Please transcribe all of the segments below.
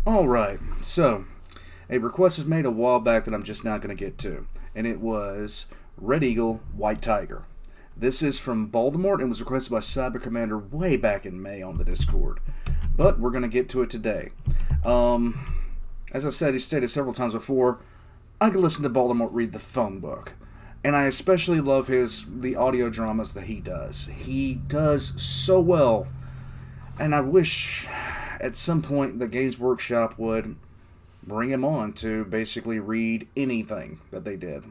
Alright, so a request was made a while back that I'm just not going to get to, and it was Red Eagle, White Tiger. This is from Baldermort and was requested by Cyber Commander way back in May on the Discord. But we're going to get to it today. As I said, he stated several times before, I can listen to Baldermort read the phone book. And I especially love the audio dramas that he does. He does so well. And I wish at some point the Games Workshop would bring him on to basically read anything that they did.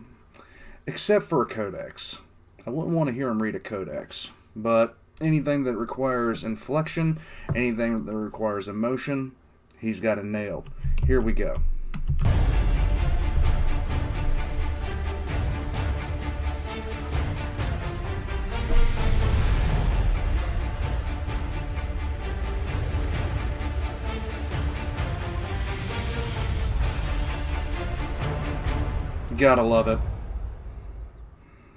Except for a codex. I wouldn't want to hear him read a codex. But anything that requires inflection, anything that requires emotion, he's got it nailed. Here we go. Gotta love it.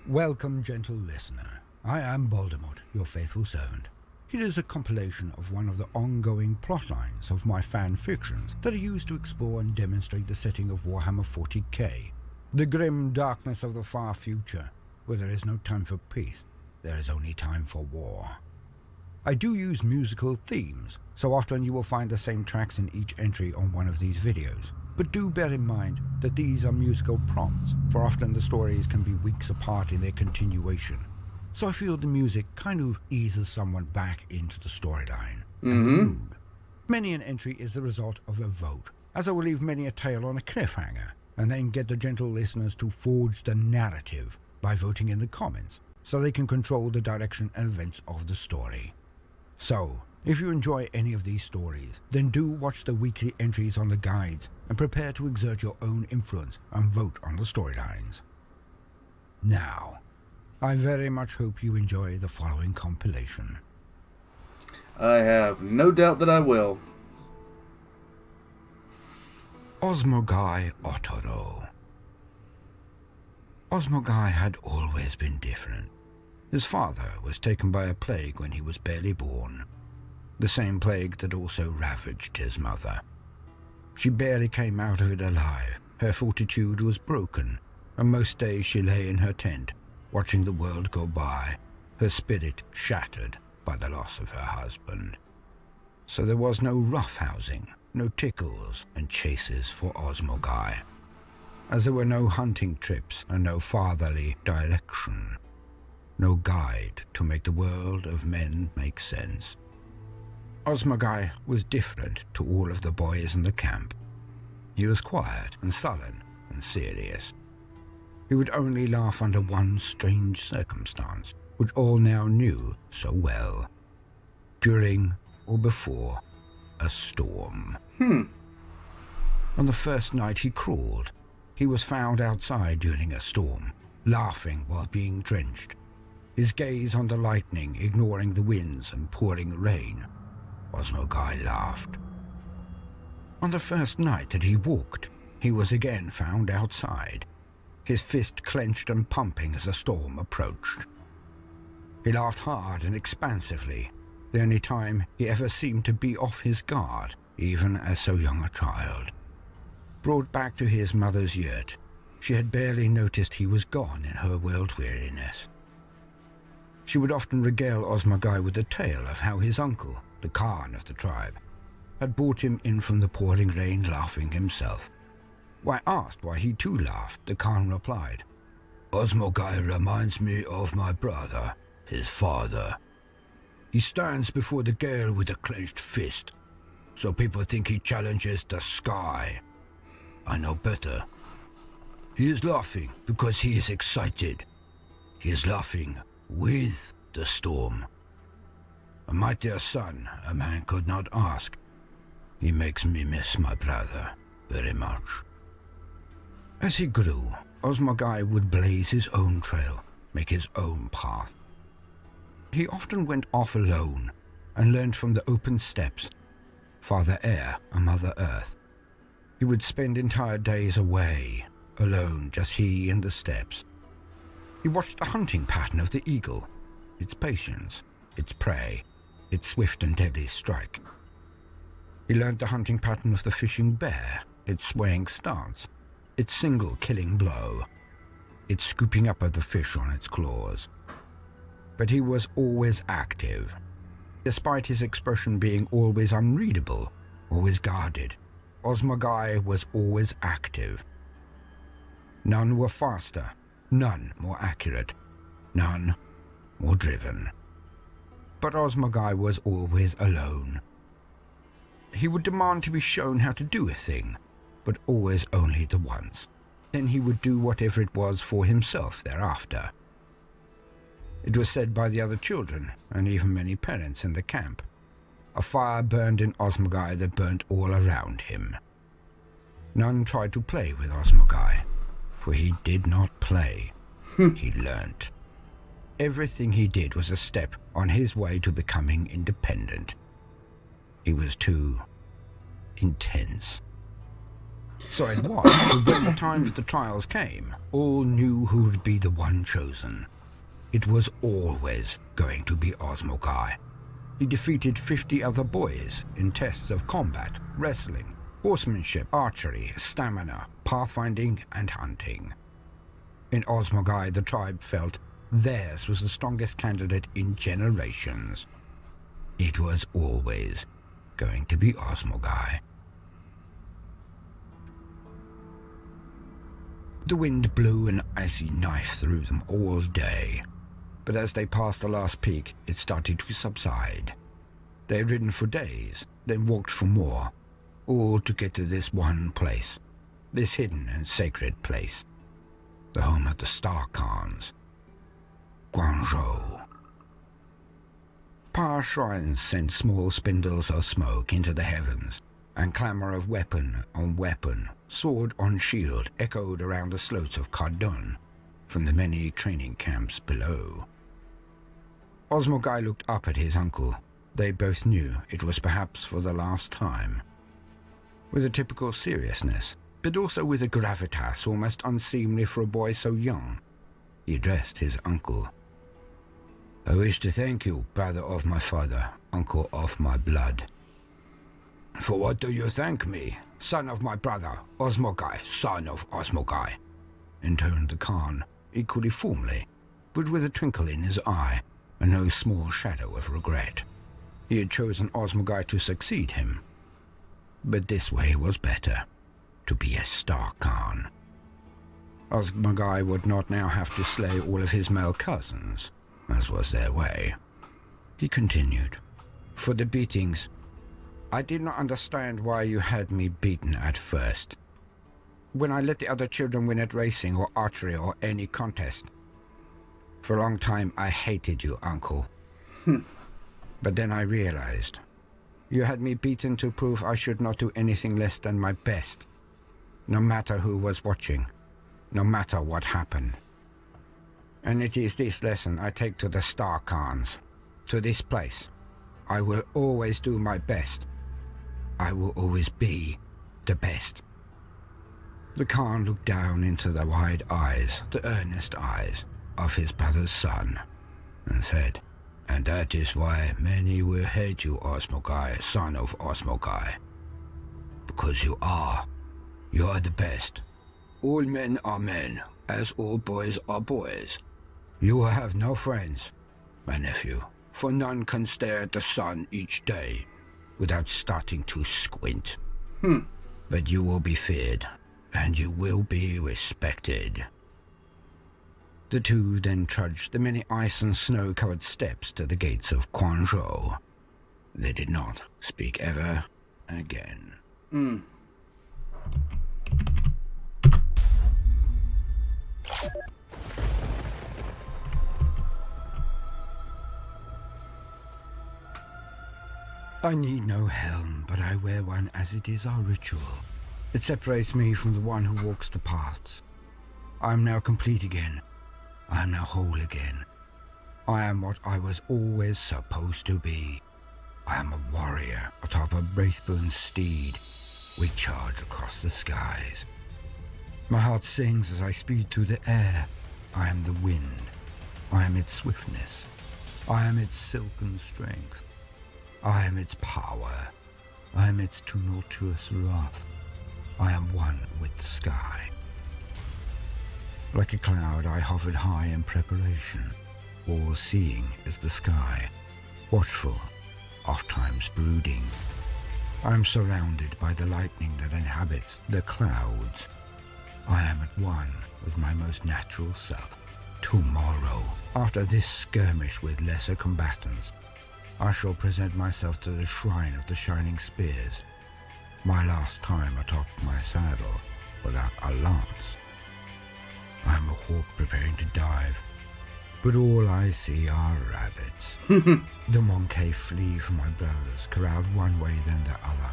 Welcome, gentle listener. I am Baldermort, your faithful servant. It is a compilation of one of the ongoing plotlines of my fan fictions that are used to explore and demonstrate the setting of Warhammer 40k. The grim darkness of the far future, where there is no time for peace, there is only time for war. I do use musical themes, so often you will find the same tracks in each entry on one of these videos. But do bear in mind that these are musical prompts, for often the stories can be weeks apart in their continuation. So I feel the music kind of eases someone back into the storyline and the mood. Many an entry is the result of a vote, as I will leave many a tale on a cliffhanger, and then get the gentle listeners to forge the narrative by voting in the comments, so they can control the direction and events of the story. So, if you enjoy any of these stories, then do watch the weekly entries on the guides and prepare to exert your own influence and vote on the storylines. Now, I very much hope you enjoy the following compilation. I have no doubt that I will. Osmo Guy Otoro. Osmo Guy had always been different. His father was taken by a plague when he was barely born. The same plague that also ravaged his mother. She barely came out of it alive. Her fortitude was broken, and most days she lay in her tent, watching the world go by, her spirit shattered by the loss of her husband. So there was no roughhousing, no tickles and chases for Osmo Guy, as there were no hunting trips and no fatherly direction, no guide to make the world of men make sense. Osmo Guy was different to all of the boys in the camp. He was quiet and sullen and serious. He would only laugh under one strange circumstance, which all now knew so well. During or before a storm. On the first night he crawled, he was found outside during a storm, laughing while being drenched, his gaze on the lightning ignoring the winds and pouring rain. Osmo Guy laughed. On the first night that he walked, he was again found outside, his fist clenched and pumping as a storm approached. He laughed hard and expansively, the only time he ever seemed to be off his guard, even as so young a child. Brought back to his mother's yurt, she had barely noticed he was gone in her world-weariness. She would often regale Osmo Guy with the tale of how his uncle, the Khan of the tribe, had brought him in from the pouring rain laughing himself. When asked why he too laughed, the Khan replied, "Osmo Guy reminds me of my brother, his father. He stands before the gale with a clenched fist, so people think he challenges the sky. I know better. He is laughing because he is excited. He is laughing with the storm. A mightier son a man could not ask. He makes me miss my brother very much." As he grew, Osmo Guy would blaze his own trail, make his own path. He often went off alone and learned from the open steppes, Father Air and Mother Earth. He would spend entire days away, alone, just he and the steppes. He watched the hunting pattern of the eagle, its patience, its prey, its swift and deadly strike. He learned the hunting pattern of the fishing bear, its swaying stance, its single killing blow, its scooping up of the fish on its claws. But he was always active. Despite his expression being always unreadable, always guarded, Osmo Guy was always active. None were faster, none more accurate, none more driven. But Osmo Guy was always alone. He would demand to be shown how to do a thing, but always only the once. Then he would do whatever it was for himself thereafter. It was said by the other children, and even many parents in the camp. A fire burned in Osmo Guy that burnt all around him. None tried to play with Osmo Guy, for he did not play. He learnt. Everything he did was a step on his way to becoming independent. He was too intense. So it was that when the time for the trials came, all knew who would be the one chosen. It was always going to be Osmo Guy. He defeated 50 other boys in tests of combat, wrestling, horsemanship, archery, stamina, pathfinding, and hunting. In Osmo Guy, the tribe felt theirs was the strongest candidate in generations. It was always going to be Osmo Guy. The wind blew an icy knife through them all day, but as they passed the last peak, it started to subside. They had ridden for days, then walked for more, all to get to this one place, this hidden and sacred place, the home of the Star Khans, Guangzhou. Power shrines sent small spindles of smoke into the heavens, and clamour of weapon on weapon, sword on shield, echoed around the slopes of Kardun from the many training camps below. Osmo Guy looked up at his uncle. They both knew it was perhaps for the last time. With a typical seriousness, but also with a gravitas almost unseemly for a boy so young, he addressed his uncle. "I wish to thank you, brother of my father, uncle of my blood." "For what do you thank me, son of my brother, Osmo Guy, son of Osmo Guy?" intoned the Khan, equally formally, but with a twinkle in his eye, and no small shadow of regret. He had chosen Osmo Guy to succeed him. But this way was better, to be a Star Khan. Osmo Guy would not now have to slay all of his male cousins, as was their way. He continued, "For the beatings, I did not understand why you had me beaten at first. When I let the other children win at racing or archery or any contest. For a long time I hated you, uncle. But then I realized. You had me beaten to prove I should not do anything less than my best, no matter who was watching, no matter what happened. And it is this lesson I take to the Star Khans, to this place. I will always do my best. I will always be the best." The Khan looked down into the wide eyes, the earnest eyes, of his brother's son, and said, "And that is why many will hate you, Osmo Guy, son of Osmo Guy. Because you are the best. All men are men, as all boys are boys. You will have no friends, my nephew, for none can stare at the sun each day without starting to squint. But you will be feared, and you will be respected." The two then trudged the many ice and snow-covered steps to the gates of Guangzhou. They did not speak ever again. I need no helm, but I wear one as it is our ritual. It separates me from the one who walks the paths. I am now complete again. I am now whole again. I am what I was always supposed to be. I am a warrior atop a Wraithbone's steed. We charge across the skies. My heart sings as I speed through the air. I am the wind. I am its swiftness. I am its silken strength. I am its power. I am its tumultuous wrath. I am one with the sky. Like a cloud, I hovered high in preparation, all-seeing as the sky, watchful, oft-times brooding. I am surrounded by the lightning that inhabits the clouds. I am at one with my most natural self. Tomorrow, after this skirmish with lesser combatants, I shall present myself to the shrine of the shining spears. My last time atop my saddle without a lance. I am a hawk preparing to dive, but all I see are rabbits. The Monkey flee from my brothers, corralled one way then the other,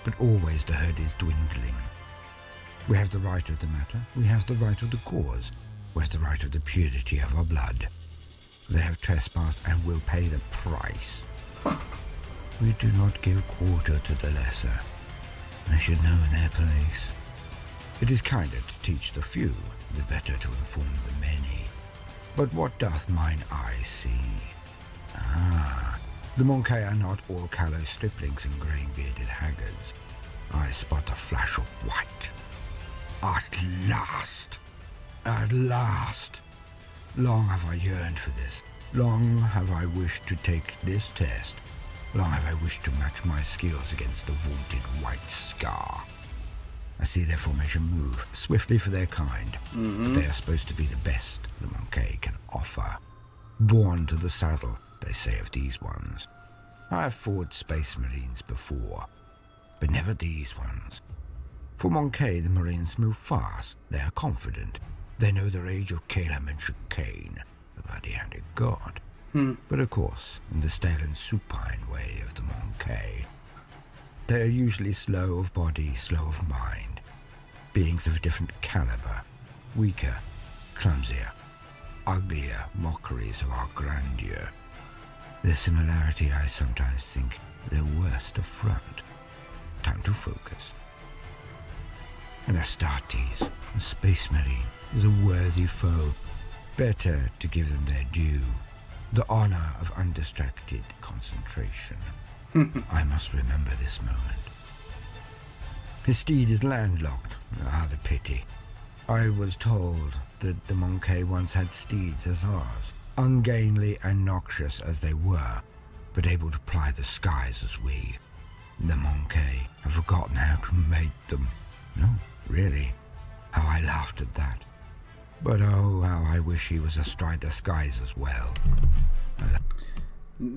but always the herd is dwindling. We have the right of the matter, we have the right of the cause, we have the right of the purity of our blood. They have trespassed and will pay the price. We do not give quarter to the lesser. They should know their place. It is kinder to teach the few, the better to inform the many. But what doth mine eye see? The Monkey are not all callow striplings and grey-bearded haggards. I spot a flash of white. At last! At last! Long have I yearned for this. Long have I wished to take this test. Long have I wished to match my skills against the vaunted White Scar. I see their formation move, swiftly for their kind, but they are supposed to be the best the Monkey can offer. Born to the saddle, they say of these ones. I have fought Space Marines before, but never these ones. For Monkey, the Marines move fast, they are confident. They know the rage of Calum and chicane, the bloody-handed god. But of course, in the stale and supine way of the Monkey, they are usually slow of body, slow of mind, beings of a different caliber, weaker, clumsier, uglier mockeries of our grandeur. Their similarity, I sometimes think, their worst affront. Time to focus. An Astartes, a space marine, is a worthy foe. Better to give them their due, the honor of undistracted concentration. I must remember this moment. His steed is landlocked. Ah, the pity. I was told that the Monkey once had steeds as ours, ungainly and noxious as they were, but able to ply the skies as we. The Monkey have forgotten how to mate them. No, really. How I laughed at that. But oh, how I wish he was astride the skies as well.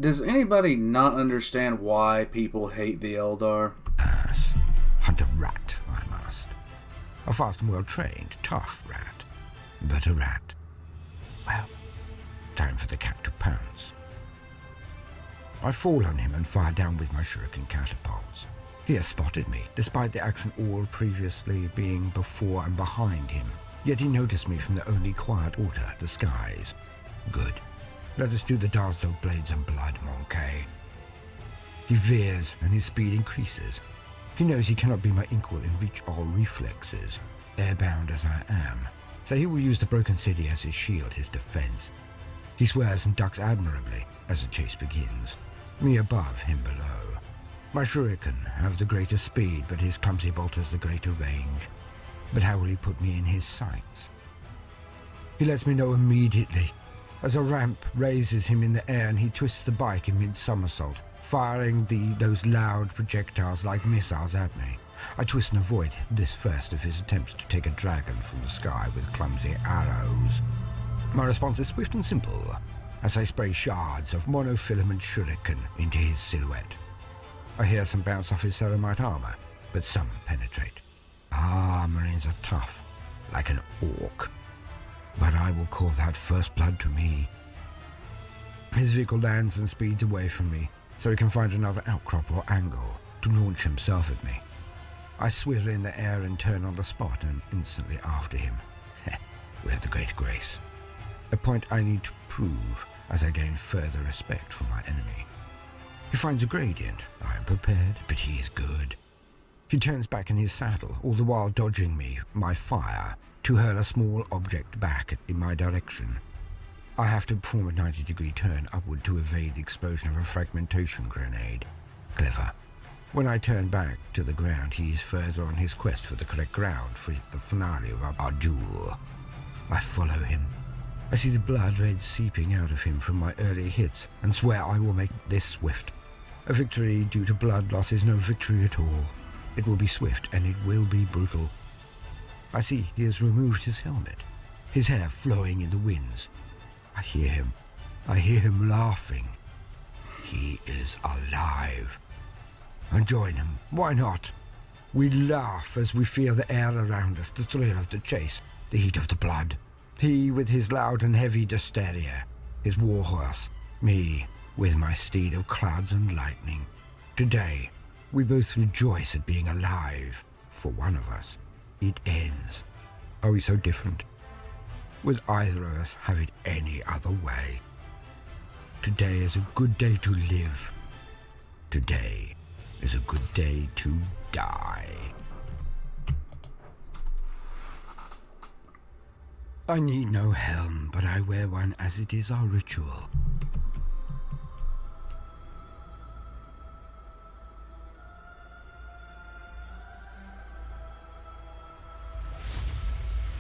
Does anybody not understand why people hate the Eldar? Ass. Hunt a rat, I must. A fast and well-trained, tough rat. But a rat. Well, time for the cat to pounce. I fall on him and fire down with my shuriken catapults. He has spotted me, despite the action all previously being before and behind him. Yet he noticed me from the only quiet water, the skies. Good. Let us do the dance of blades and blood, Monkey. He veers and his speed increases. He knows he cannot be my equal in reach or reflexes, airbound as I am, so he will use the broken city as his shield, his defense. He swerves and ducks admirably as the chase begins, me above, him below. My shuriken have the greater speed, but his clumsy bolt has the greater range. But how will he put me in his sights? He lets me know immediately, as a ramp raises him in the air and he twists the bike in mid-somersault, firing those loud projectiles like missiles at me. I twist and avoid this first of his attempts to take a dragon from the sky with clumsy arrows. My response is swift and simple, as I spray shards of monofilament shuriken into his silhouette. I hear some bounce off his ceramite armor, but some penetrate. Ah, Marines are tough, like an orc. But I will call that first blood to me. His vehicle lands and speeds away from me, so he can find another outcrop or angle to launch himself at me. I swivel in the air and turn on the spot and instantly after him. With the great grace. A point I need to prove as I gain further respect for my enemy. He finds a gradient. I am prepared, but he is good. He turns back in his saddle, all the while dodging me, my fire, to hurl a small object back in my direction. I have to perform a 90-degree turn upward to evade the explosion of a fragmentation grenade. Clever. When I turn back to the ground, he is further on his quest for the correct ground for the finale of our duel. I follow him. I see the blood red seeping out of him from my early hits and swear I will make this swift. A victory due to blood loss is no victory at all. It will be swift and it will be brutal. I see he has removed his helmet, his hair flowing in the winds. I hear him. I hear him laughing. He is alive. I join him. Why not? We laugh as we feel the air around us, the thrill of the chase, the heat of the blood. He with his loud and heavy hysteria, his warhorse, me with my steed of clouds and lightning. Today, we both rejoice at being alive. For one of us, it ends. Are we so different? Would either of us have it any other way? Today is a good day to live. Today is a good day to die. I need no helm, but I wear one as it is our ritual.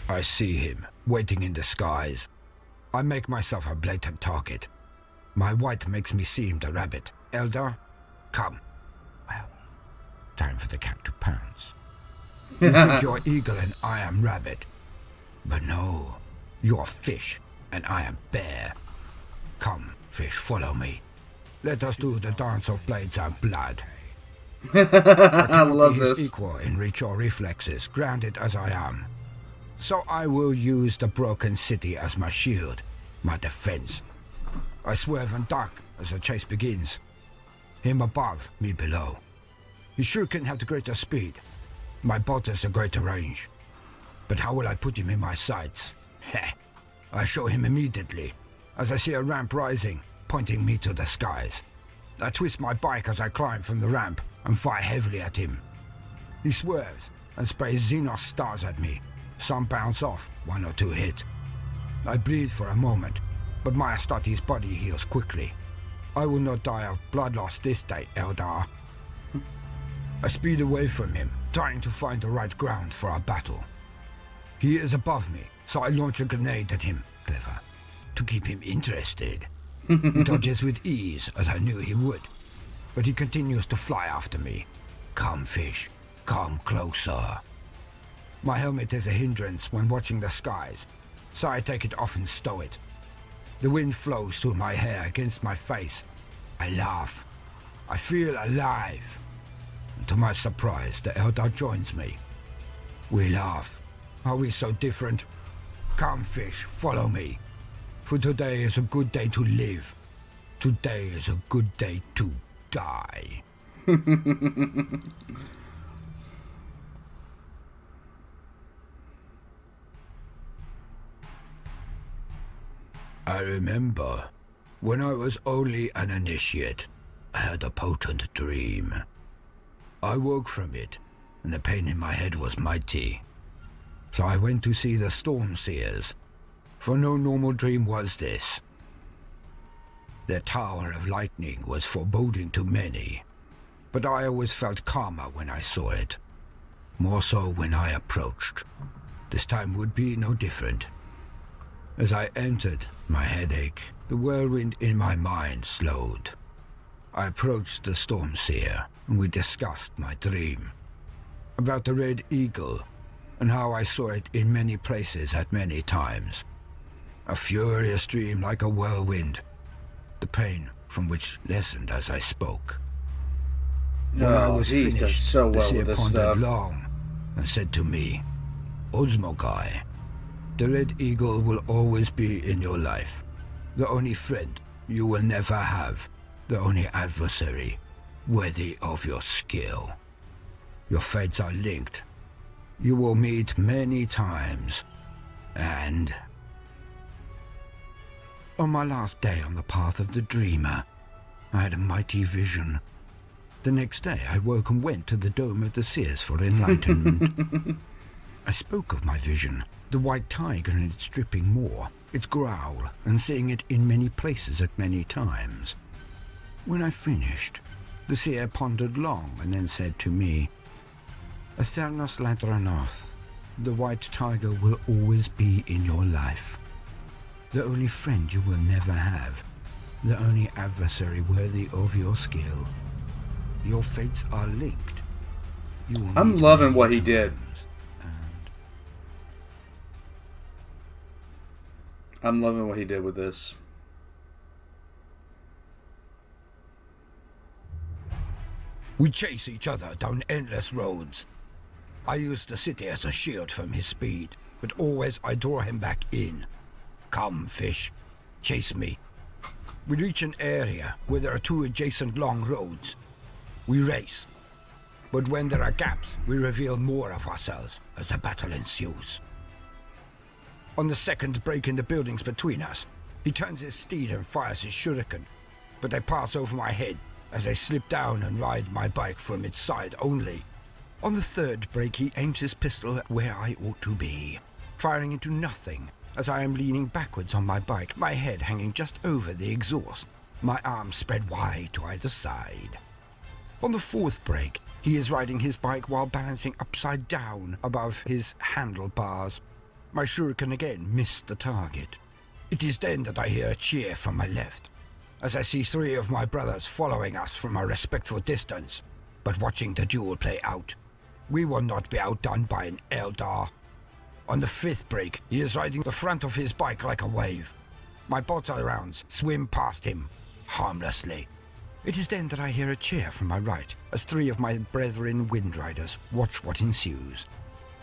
I see him, waiting in the skies. I make myself a blatant target. My white makes me seem the rabbit. Elder, come. Well, time for the cat to pounce. You think you're eagle and I am rabbit. But no, you're fish and I am bear. Come, fish, follow me. Let us do the dance of blades and blood. I love be his this. equal in reach or reflexes, grounded as I am. So I will use the broken city as my shield, my defense. I swerve and duck as the chase begins. Him above, me below. He sure can have the greater speed. My bolt has the greater range. But how will I put him in my sights? Heh! I show him immediately, as I see a ramp rising, pointing me to the skies. I twist my bike as I climb from the ramp and fire heavily at him. He swerves and sprays Xenos stars at me. Some bounce off, 1 or 2 hit. I bleed for a moment, but my Astartes body heals quickly. I will not die of blood loss this day, Eldar. I speed away from him, trying to find the right ground for our battle. He is above me, so I launch a grenade at him, clever, to keep him interested. He dodges with ease, as I knew he would, but he continues to fly after me. Come, fish, come closer. My helmet is a hindrance when watching the skies, so I take it off and stow it. The wind flows through my hair against my face. I laugh. I feel alive. And to my surprise, the Elder joins me. We laugh. Are we so different? Come, fish, follow me. For today is a good day to live. Today is a good day to die. I remember, when I was only an initiate, I had a potent dream. I woke from it, and the pain in my head was mighty. So I went to see the storm seers, for no normal dream was this. The Tower of Lightning was foreboding to many, but I always felt calmer when I saw it. More so when I approached. This time would be no different. As I entered, my headache, the whirlwind in my mind slowed. I approached the storm seer, and we discussed my dream. About the red eagle, and how I saw it in many places at many times. A furious dream like a whirlwind, the pain from which lessened as I spoke. When I was he does finished, so the well seer with this pondered stuff. long and said to me, Osmo Guy, the red eagle will always be in your life. The only friend you will never have. The only adversary worthy of your skill. Your fates are linked. You will meet many times. And on my last day on the path of the dreamer, I had a mighty vision. The next day I woke and went to the Dome of the Seers for enlightenment. I spoke of my vision, the white tiger and its dripping maw, its growl, and seeing it in many places at many times. When I finished, The seer pondered long and then said to me, Asternos Ladranoth, the white tiger will always be in your life. The only friend you will never have. The only adversary worthy of your skill. Your fates are linked. I'm loving what he did. I'm loving what he did with this. We chase each other down endless roads. I use the city as a shield from his speed, but always I draw him back in. Come, fish, chase me. We reach an area where there are two adjacent long roads. We race, but when there are gaps, we reveal more of ourselves as the battle ensues. On the second break in the buildings between us, he turns his steed and fires his shuriken, but they pass over my head as I slip down and ride my bike from its side only. On the third break, he aims his pistol at where I ought to be, firing into nothing as I am leaning backwards on my bike, my head hanging just over the exhaust, my arms spread wide to either side. On the fourth break, he is riding his bike while balancing upside down above his handlebars. My shuriken again missed the target. It is then that I hear a cheer from my left, as I see three of my brothers following us from a respectful distance, but watching the duel play out. We will not be outdone by an Eldar. On the fifth break, he is riding the front of his bike like a wave. My bullseye rounds swim past him, harmlessly. It is then that I hear a cheer from my right, as three of my brethren Windriders watch what ensues.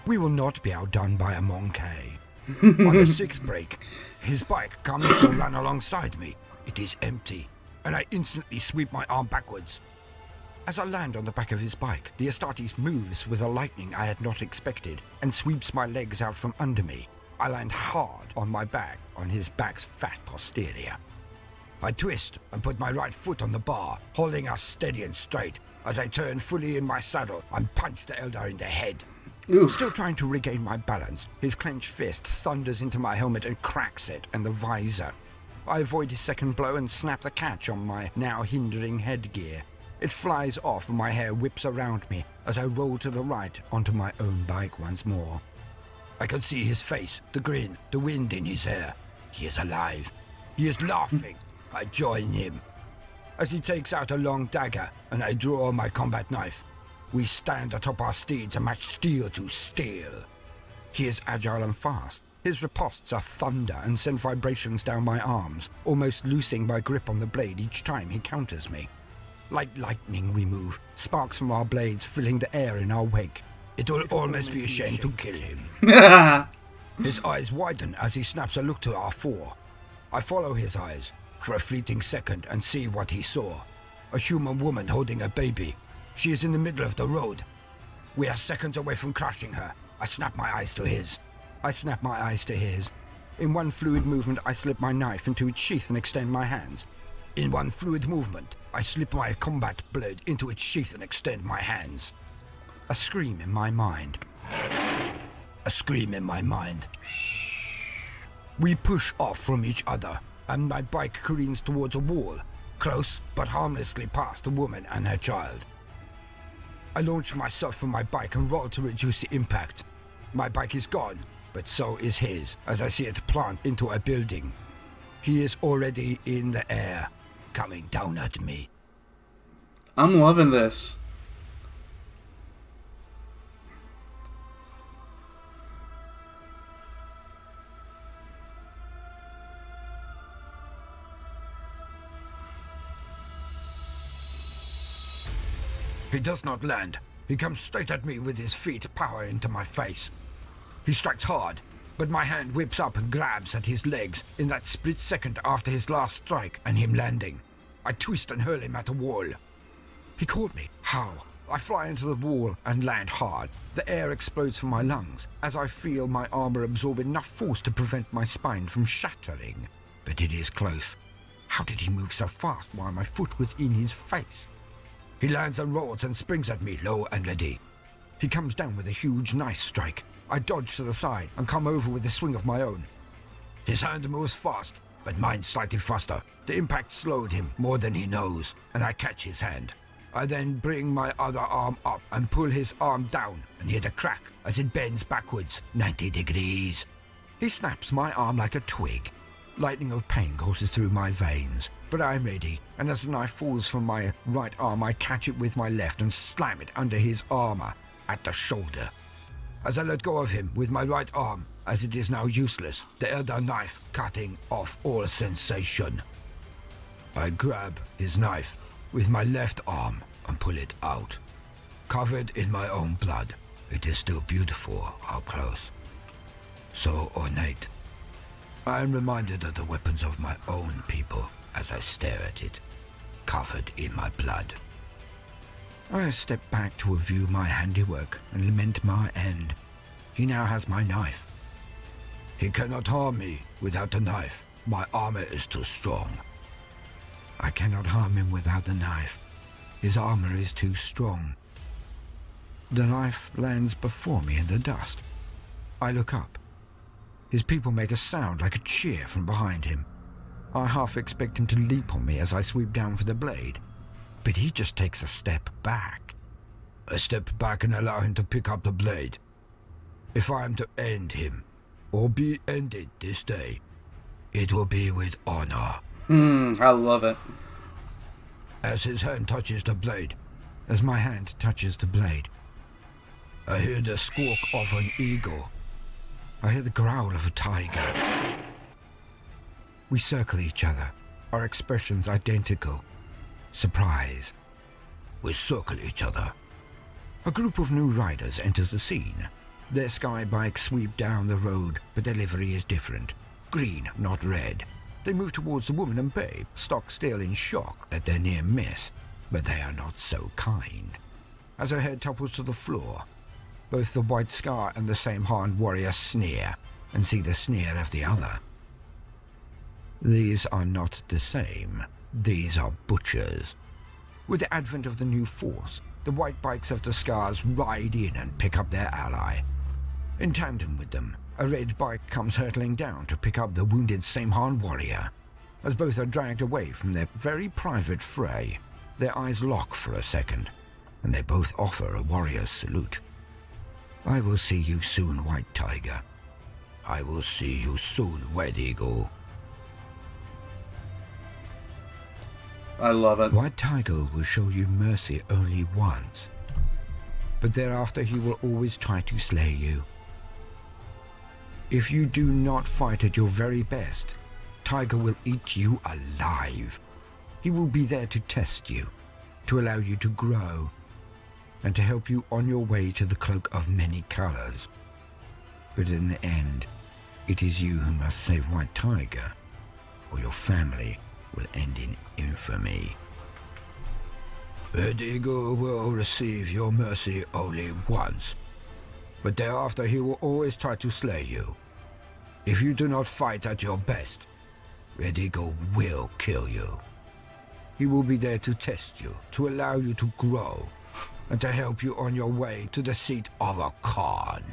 We will not be outdone by a Monkey. On the sixth break, his bike comes to run alongside me. It is empty, and I instantly sweep my arm backwards. As I land on the back of his bike, the Astartes moves with a lightning I had not expected and sweeps my legs out from under me. I land hard on my back, on his back's fat posterior. I twist and put my right foot on the bar, holding us steady and straight. As I turn fully in my saddle, I punch the Eldar in the head. Oof. Still trying to regain my balance, his clenched fist thunders into my helmet and cracks it and the visor. I avoid his second blow and snap the catch on my now hindering headgear. It flies off and my hair whips around me as I roll to the right onto my own bike once more. I can see his face, the grin, the wind in his hair. He is alive. He is laughing. I join him. As he takes out a long dagger and I draw my combat knife, we stand atop our steeds and match steel to steel. He is agile and fast. His ripostes are thunder and send vibrations down my arms, almost loosing my grip on the blade each time he counters me. Like lightning we move, sparks from our blades filling the air in our wake. It will almost be a shame to kill him. His eyes widen as he snaps a look to our four. I follow his eyes for a fleeting second and see what he saw. A human woman holding a baby. She is in the middle of the road. We are seconds away from crushing her. I snap my eyes to his. I snap my eyes to his. In one fluid movement, I slip my knife into its sheath and extend my hands. In one fluid movement, I slip my combat blade into its sheath and extend my hands. A scream in my mind. A scream in my mind. We push off from each other, and my bike careens towards a wall, close but harmlessly past the woman and her child. I launch myself from my bike and roll to reduce the impact. My bike is gone, but so is his, as I see it plant into a building. He is already in the air, coming down at me. I'm loving this. He does not land. He comes straight at me with his feet powering into my face. He strikes hard, but my hand whips up and grabs at his legs in that split second after his last strike and him landing. I twist and hurl him at the wall. He caught me. How? I fly into the wall and land hard. The air explodes from my lungs as I feel my armor absorb enough force to prevent my spine from shattering. But it is close. How did he move so fast while my foot was in his face? He lands and rolls and springs at me, low and ready. He comes down with a huge knife strike. I dodge to the side and come over with a swing of my own. His hand moves fast, but mine slightly faster. The impact slowed him more than he knows, and I catch his hand. I then bring my other arm up and pull his arm down and hear the crack as it bends backwards 90 degrees. He snaps my arm like a twig. Lightning of pain courses through my veins, but I'm ready, and as the knife falls from my right arm, I catch it with my left and slam it under his armor at the shoulder. As I let go of him with my right arm, as it is now useless, the other knife cutting off all sensation. I grab his knife with my left arm and pull it out. Covered in my own blood, it is still beautiful up close. So ornate. I am reminded of the weapons of my own people as I stare at it, covered in my blood. I step back to view my handiwork and lament my end. He now has my knife. He cannot harm me without the knife. My armor is too strong. I cannot harm him without the knife. His armor is too strong. The knife lands before me in the dust. I look up. His people make a sound like a cheer from behind him. I half expect him to leap on me as I sweep down for the blade, but he just takes a step back. I step back and allow him to pick up the blade. If I am to end him, or be ended this day, it will be with honor. I love it. As his hand touches the blade, as my hand touches the blade, I hear the squawk of an eagle. I hear the growl of a tiger. We circle each other, our expressions identical. Surprise. We circle each other. A group of new riders enters the scene. Their sky bikes sweep down the road, but their livery is different. Green, not red. They move towards the woman and babe, stock still in shock at their near miss, but they are not so kind. As her head topples to the floor, both the white scar and the same horned warrior sneer, and see the sneer of the other. These are not the same. These are butchers. With the advent of the new force, the white bikes of the scars ride in and pick up their ally. In tandem with them, a red bike comes hurtling down to pick up the wounded Samehorn warrior. As both are dragged away from their very private fray, their eyes lock for a second, and they both offer a warrior's salute. I will see you soon, White Tiger. I will see you soon, Red Eagle. I love it. White Tiger will show you mercy only once, but thereafter he will always try to slay you. If you do not fight at your very best, Tiger will eat you alive. He will be there to test you, to allow you to grow, and to help you on your way to the cloak of many colors. But in the end, it is you who must save White Tiger, or your family will end in infamy. Red Eagle will receive your mercy only once, but thereafter he will always try to slay you. If you do not fight at your best, Red Eagle will kill you. He will be there to test you, to allow you to grow, and to help you on your way to the seat of a Khan.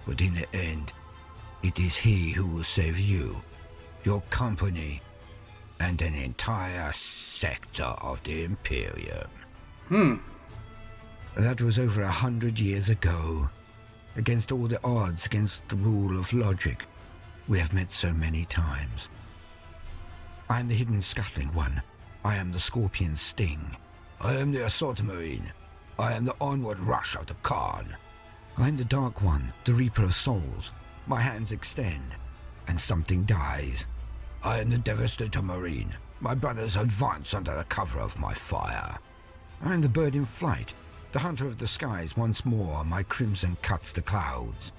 But in the end, it is he who will save you, your company, and an entire sector of the Imperium. That was over 100 years ago. Against all the odds, against the rule of logic, we have met so many times. I am the hidden scuttling one. I am the scorpion's sting. I am the assault marine. I am the onward rush of the Khan. I am the dark one, the reaper of souls. My hands extend, and something dies. I am the devastator marine. My brothers advance under the cover of my fire. I am the bird in flight, the hunter of the skies. Once more my crimson cuts the clouds.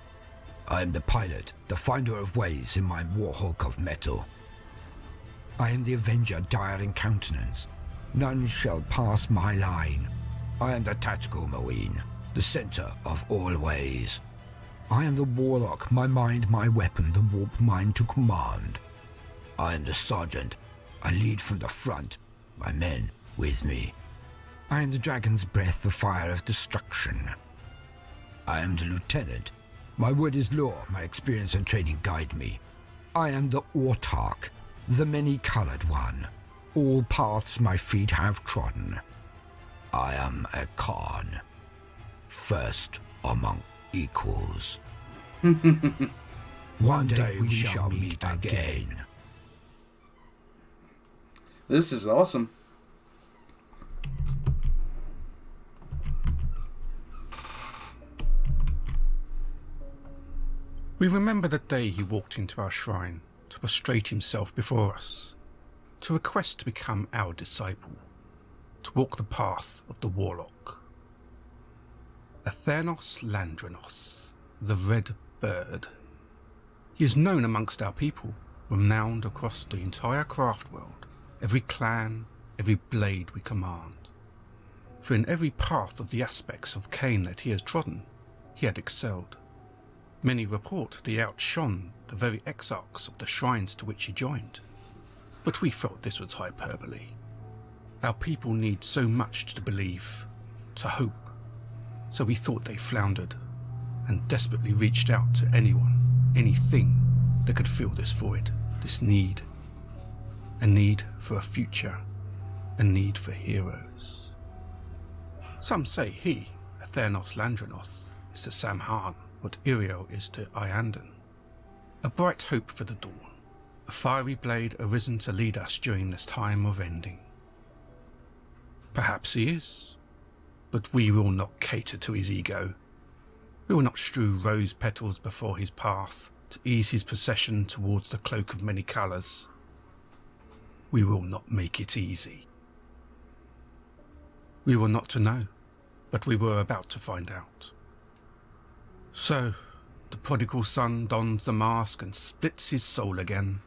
I am the pilot, the finder of ways in my warhawk of metal. I am the avenger dire in countenance. None shall pass my line. I am the tactical marine, the center of all ways. I am the warlock, my mind, my weapon, the warp mind to command. I am the sergeant. I lead from the front, my men with me. I am the dragon's breath, the fire of destruction. I am the lieutenant. My word is law, my experience and training guide me. I am the autarch, the many-colored one. All paths my feet have trodden. I am a Khan, first among equals. One day we shall meet again. This is awesome. We remember the day he walked into our shrine to prostrate himself before us, to request to become our disciple, to walk the path of the warlock. Athenos Landrenos, the Red Bird. He is known amongst our people, renowned across the entire craft world, every clan, every blade we command. For in every path of the aspects of Cain that he has trodden, he had excelled. Many report that he outshone the very exarchs of the shrines to which he joined. But we felt this was hyperbole. Our people need so much to believe, to hope, so we thought they floundered, and desperately reached out to anyone, anything that could fill this void, this need. A need for a future, a need for heroes. Some say he, Athenos Landrenos, is to Samhan what Iriel is to Iandan. A bright hope for the dawn, a fiery blade arisen to lead us during this time of ending. Perhaps he is, but we will not cater to his ego. We will not strew rose petals before his path to ease his procession towards the cloak of many colours. We will not make it easy. We were not to know, but we were about to find out. So, the prodigal son dons the mask and splits his soul again.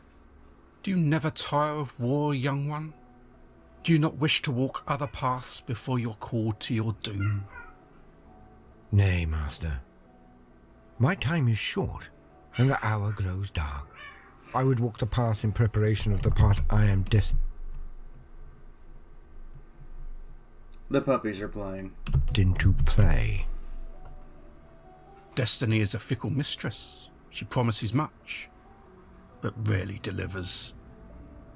Do you never tire of war, young one? Do you not wish to walk other paths before you're called to your doom? Nay, master. My time is short, and the hour grows dark. I would walk the path in preparation of the part I am destined The puppies are playing. to play. Destiny is a fickle mistress. She promises much, but rarely delivers.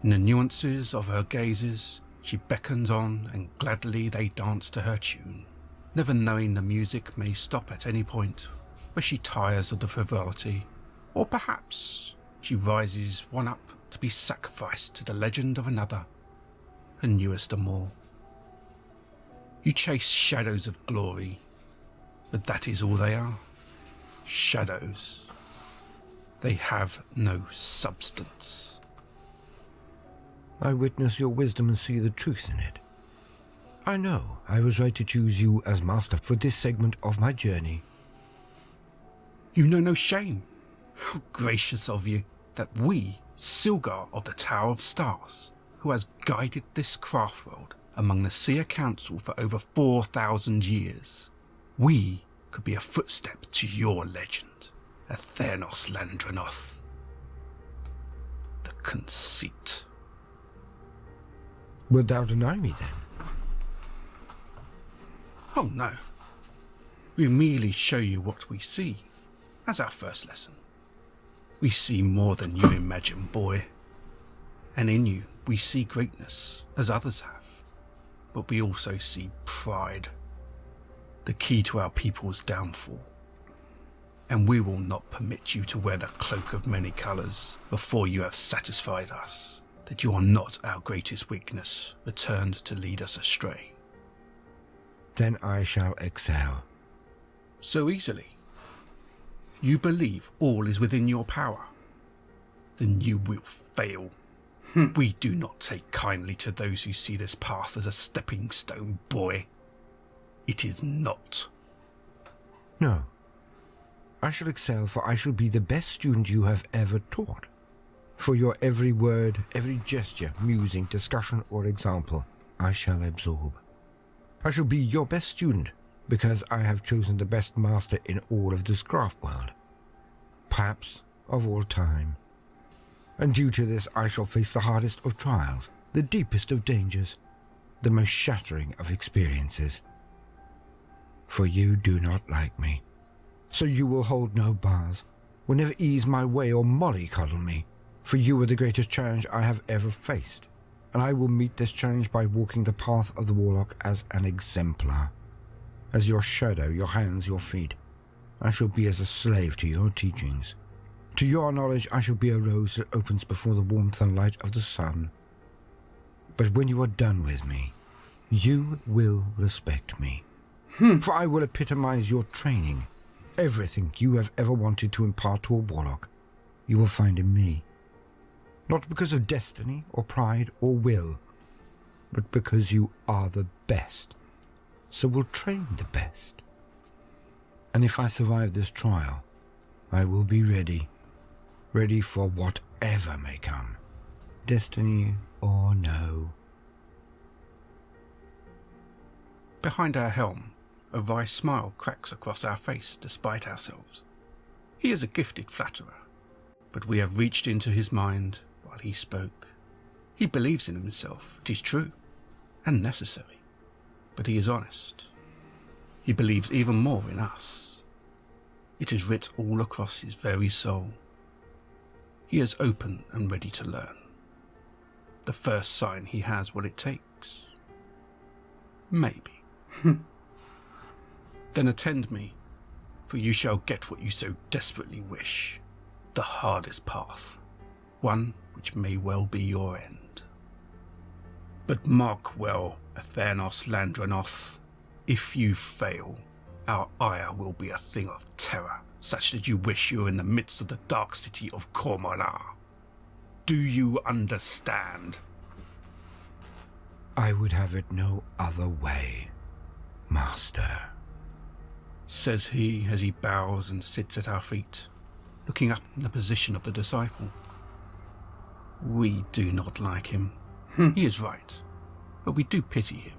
In the nuances of her gazes, she beckons on, and gladly they dance to her tune, never knowing the music may stop at any point where she tires of the frivolity, or perhaps she rises one up to be sacrificed to the legend of another, her newest of all. You chase shadows of glory, but that is all they are. Shadows. They have no substance. I witness your wisdom and see the truth in it. I know I was right to choose you as master for this segment of my journey. You know no shame. How gracious of you that we, Silgar of the Tower of Stars, who has guided this craft world among the Seer Council for over 4,000 years, we could be a footstep to your legend, Athenos Landrenos. The conceit. Wilt thou deny me then? Oh no. We merely show you what we see, as our first lesson. We see more than you imagine, boy. And in you we see greatness, as others have. But we also see pride, the key to our people's downfall. And we will not permit you to wear the cloak of many colours before you have satisfied us that you are not our greatest weakness, returned to lead us astray. Then I shall excel. So easily? You believe all is within your power? Then you will fail. We do not take kindly to those who see this path as a stepping stone, boy. It is not. No. I shall excel, for I shall be the best student you have ever taught. For your every word, every gesture, musing, discussion, or example, I shall absorb. I shall be your best student, because I have chosen the best master in all of this craft world. Perhaps of all time. And due to this I shall face the hardest of trials, the deepest of dangers, the most shattering of experiences. For you do not like me, so you will hold no bars, will never ease my way or mollycoddle me, for you are the greatest challenge I have ever faced, and I will meet this challenge by walking the path of the warlock as an exemplar. As your shadow, your hands, your feet, I shall be as a slave to your teachings. To your knowledge, I shall be a rose that opens before the warmth and light of the sun. But when you are done with me, you will respect me. For I will epitomize your training. Everything you have ever wanted to impart to a warlock, you will find in me. Not because of destiny or pride or will, but because you are the best. So we'll train the best. And if I survive this trial, I will be ready. Ready for whatever may come. Destiny or no. Behind our helm, a wry smile cracks across our face despite ourselves. He is a gifted flatterer, but we have reached into his mind while he spoke. He believes in himself, it is true, and necessary, but he is honest. He believes even more in us. It is writ all across his very soul. He is open and ready to learn. The first sign he has what it takes. Maybe. Then attend me, for you shall get what you so desperately wish. The hardest path, one which may well be your end. But mark well, Athanos Landranoth, if you fail, our ire will be a thing of terror, such that you wish you were in the midst of the dark city of Kormala. Do you understand? I would have it no other way, Master, says he as he bows and sits at our feet, looking up in the position of the disciple. We do not like him. He is right, but we do pity him.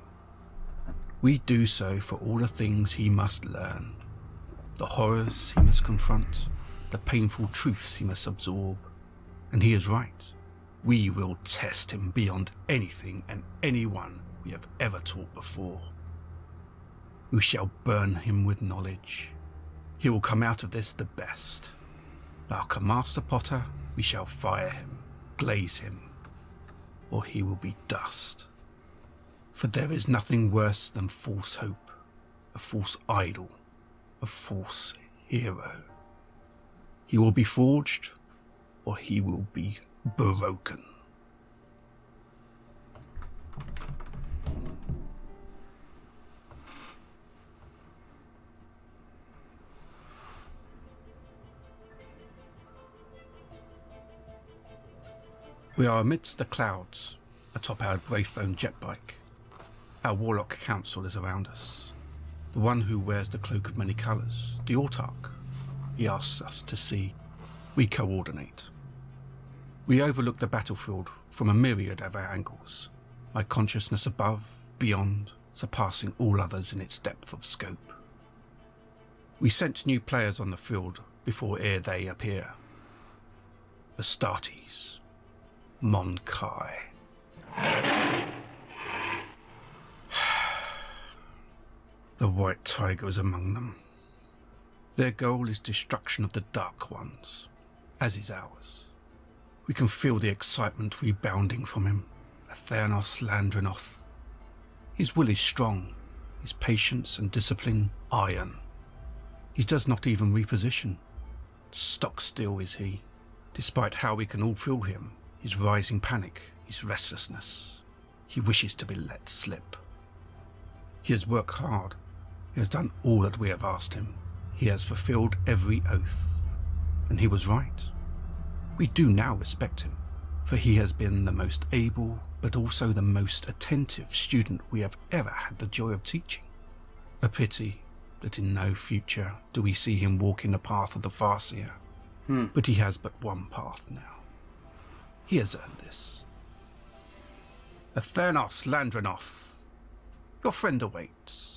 We do so for all the things he must learn, the horrors he must confront, the painful truths he must absorb. And he is right. We will test him beyond anything and anyone we have ever taught before. We shall burn him with knowledge. He will come out of this the best. Like a master potter, we shall fire him, glaze him, or he will be dust. For there is nothing worse than false hope, a false idol, a false hero. He will be forged, or he will be broken. We are amidst the clouds, atop our Wraithbone jet bike. Our warlock council is around us. The one who wears the cloak of many colours, the autarch. He asks us to see. We coordinate. We overlook the battlefield from a myriad of our angles, my consciousness above, beyond, surpassing all others in its depth of scope. We sense new players on the field before ere they appear. Astartes, Mon Kai. The White Tiger is among them. Their goal is destruction of the Dark Ones, as is ours. We can feel the excitement rebounding from him, Athanos Landranoth. His will is strong, his patience and discipline iron. He does not even reposition. Stock still is he, despite how we can all feel him, his rising panic, his restlessness. He wishes to be let slip. He has worked hard. He has done all that we have asked him. He has fulfilled every oath. And he was right. We do now respect him, for he has been the most able, but also the most attentive student we have ever had the joy of teaching. A pity that in no future do we see him walk in the path of the Farseer. But he has but one path now. He has earned this. Athanos Landranoth, your friend awaits.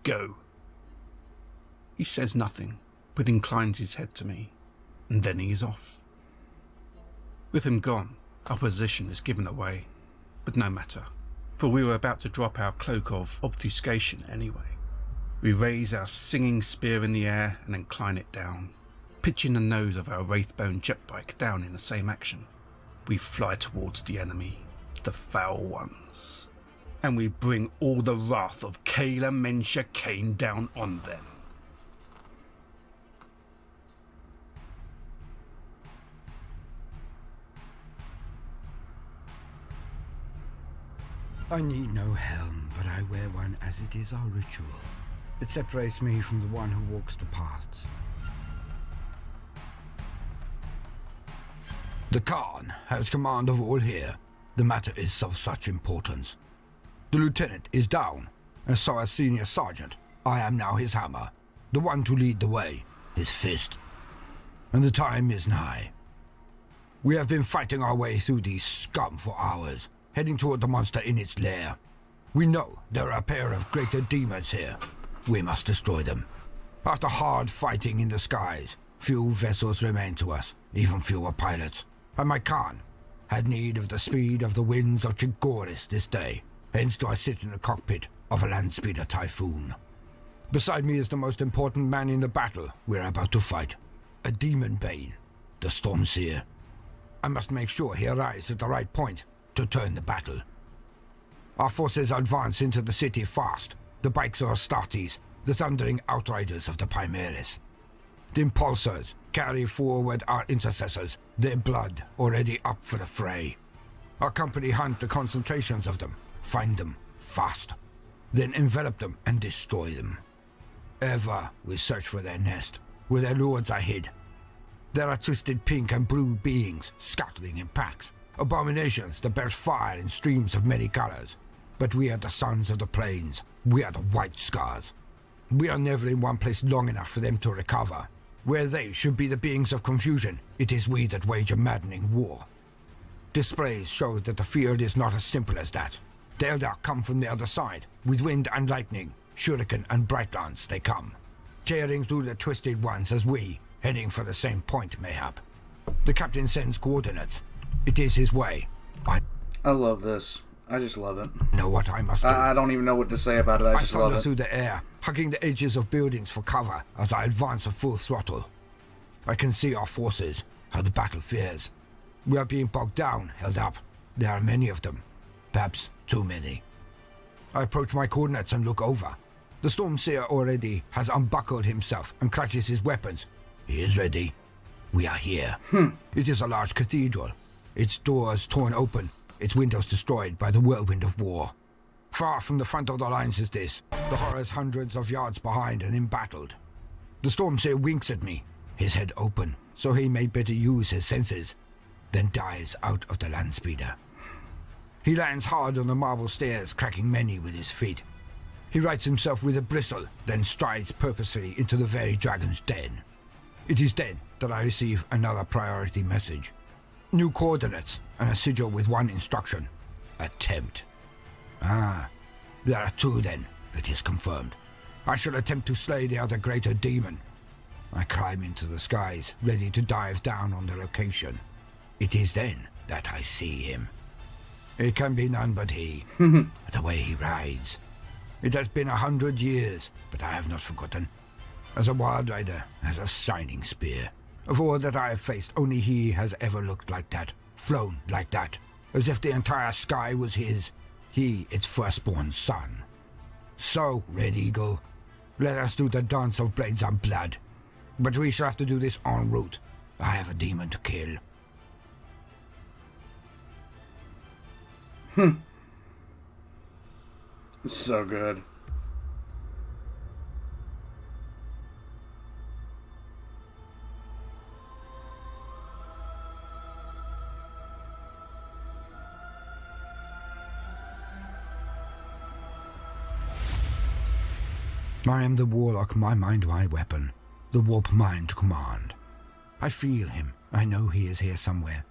Go. He says nothing, but inclines his head to me, and then he is off. With him gone, our position is given away, but no matter, for we were about to drop our cloak of obfuscation anyway. We raise our singing spear in the air and incline it down, pitching the nose of our Wraithbone jet bike down in the same action. We fly towards the enemy, the foul ones, and we bring all the wrath of Kayla Mensha Kane down on them. I need no helm, but I wear one as it is our ritual. It separates me from the one who walks the paths. The Khan has command of all here. The matter is of such importance. The lieutenant is down, and so as senior sergeant, I am now his hammer, the one to lead the way, his fist. And the time is nigh. We have been fighting our way through these scum for hours, heading toward the monster in its lair. We know there are a pair of greater demons here. We must destroy them. After hard fighting in the skies, few vessels remain to us, even fewer pilots. And my Khan had need of the speed of the winds of Chigoris this day. Hence do I sit in the cockpit of a landspeeder typhoon. Beside me is the most important man in the battle we're about to fight. A demon bane, the Stormseer. I must make sure he arrives at the right point to turn the battle. Our forces advance into the city fast. The bikes of Astartes, the thundering outriders of the Chimeras. The impulsors carry forward our intercessors, their blood already up for the fray. Our company hunt the concentrations of them, find them fast, then envelop them and destroy them. Ever we search for their nest, where their lords are hid. There are twisted pink and blue beings scattering in packs, abominations that burst fire in streams of many colors. But we are the sons of the plains. We are the White Scars. We are never in one place long enough for them to recover. Where they should be the beings of confusion, it is we that wage a maddening war. Displays show that the field is not as simple as that. The Eldar come from the other side. With wind and lightning, shuriken and bright lance they come. Tearing through the twisted ones as we, heading for the same point mayhap. The captain sends coordinates. It is his way. I love this. I just love it. Know what I must do. I don't even know what to say about it. I just love thunder it. through the air, hugging the edges of buildings for cover as I advance at full throttle. I can see our forces, how the battle fears. We are being bogged down, held up. There are many of them. Perhaps too many. I approach my coordinates and look over. The Stormseer already has unbuckled himself and clutches his weapons. He is ready. We are here. It is a large cathedral. Its doors torn open, its windows destroyed by the whirlwind of war. Far from the front of the lines is this, the horrors hundreds of yards behind and embattled. The Stormseer winks at me, his head open, so he may better use his senses, then dives out of the landspeeder. He lands hard on the marble stairs, cracking many with his feet. He rights himself with a bristle, then strides purposefully into the very dragon's den. It is then that I receive another priority message. New coordinates, and a sigil with one instruction. Attempt. Ah, there are two then, it is confirmed. I shall attempt to slay the other greater demon. I climb into the skies, ready to dive down on the location. It is then that I see him. It can be none but he, the way he rides. It has been 100 years, but I have not forgotten. As a wild rider, as a shining spear. Of all that I have faced, only he has ever looked like that, flown like that, as if the entire sky was his, he its firstborn son. So, Red Eagle, let us do the dance of blades and blood. But we shall have to do this en route. I have a demon to kill. So good. I am the warlock, my mind my weapon, the warp mind command. I feel him, I know he is here somewhere.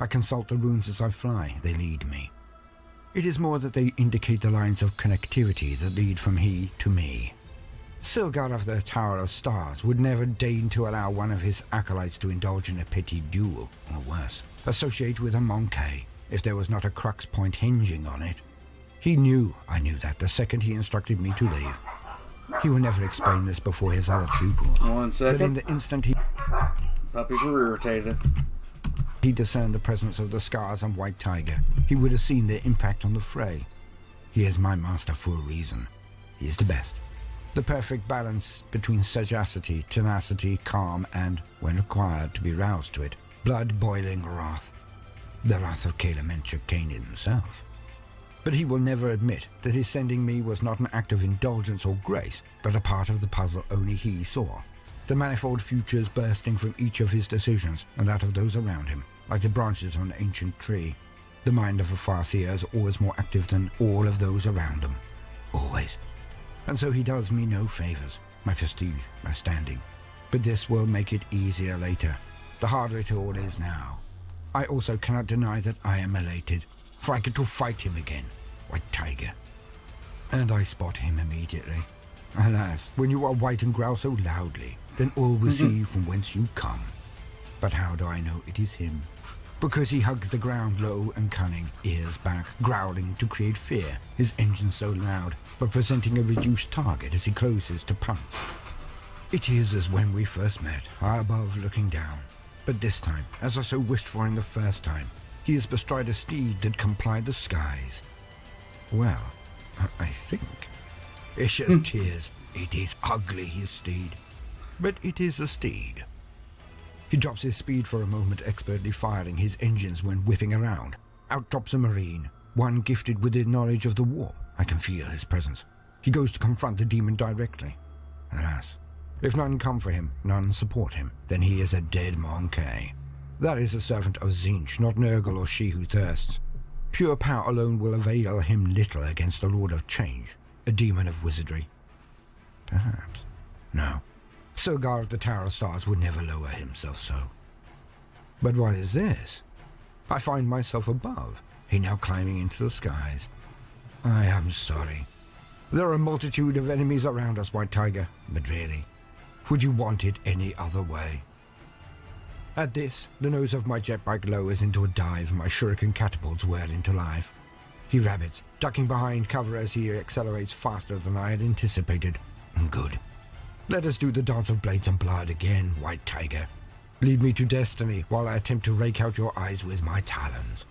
I consult the runes as I fly, they lead me. It is more that they indicate the lines of connectivity that lead from he to me. Silgar of the Tower of Stars would never deign to allow one of his acolytes to indulge in a petty duel, or worse, associate with a monkey, if there was not a crux point hinging on it. He knew I knew that the second he instructed me to leave. He will never explain this before his other pupils. 1 second. That in the instant he Puppies are irritated. he discerned the presence of the scars on White Tiger, he would have seen their impact on the fray. He is my master for a reason. He is the best. The perfect balance between sagacity, tenacity, calm, and, when required to be roused to it, blood-boiling wrath. The wrath of Calamentia Kane himself. But he will never admit that his sending me was not an act of indulgence or grace, but a part of the puzzle only he saw. The manifold futures bursting from each of his decisions and that of those around him, like the branches of an ancient tree. The mind of a farseer is always more active than all of those around them. Always. And so he does me no favors, my prestige, my standing. But this will make it easier later. The harder it all is now. I also cannot deny that I am elated, for I get to fight him again, White Tiger. And I spot him immediately. Alas, when you are white and growl so loudly, then all will see from whence you come. But how do I know it is him? Because he hugs the ground low and cunning, ears back, growling to create fear, his engine so loud, but presenting a reduced target as he closes to punch. It is as when we first met, high above looking down. But this time, as I so wished for him the first time, he is bestride a steed that complied the skies. Well, I think. It sheds tears. It is ugly, his steed. But it is a steed. He drops his speed for a moment, expertly firing his engines when whipping around. Out drops a marine, one gifted with the knowledge of the warp. I can feel his presence. He goes to confront the demon directly. Alas, if none come for him, none support him, then he is a dead Monkey. That is a servant of Zinch, not Nurgle or She Who Thirsts. Pure power alone will avail him little against the Lord of Change, a demon of wizardry. Perhaps. No. Silgar of the Tower of Stars would never lower himself so. But what is this? I find myself above, he now climbing into the skies. I am sorry. There are a multitude of enemies around us, White Tiger, but really, would you want it any other way? At this, the nose of my jet bike lowers into a dive and my shuriken catapults whirl into life. He rabbits, ducking behind cover as he accelerates faster than I had anticipated. Good. Let us do the dance of blades and blood again, White Tiger. Lead me to destiny while I attempt to rake out your eyes with my talons.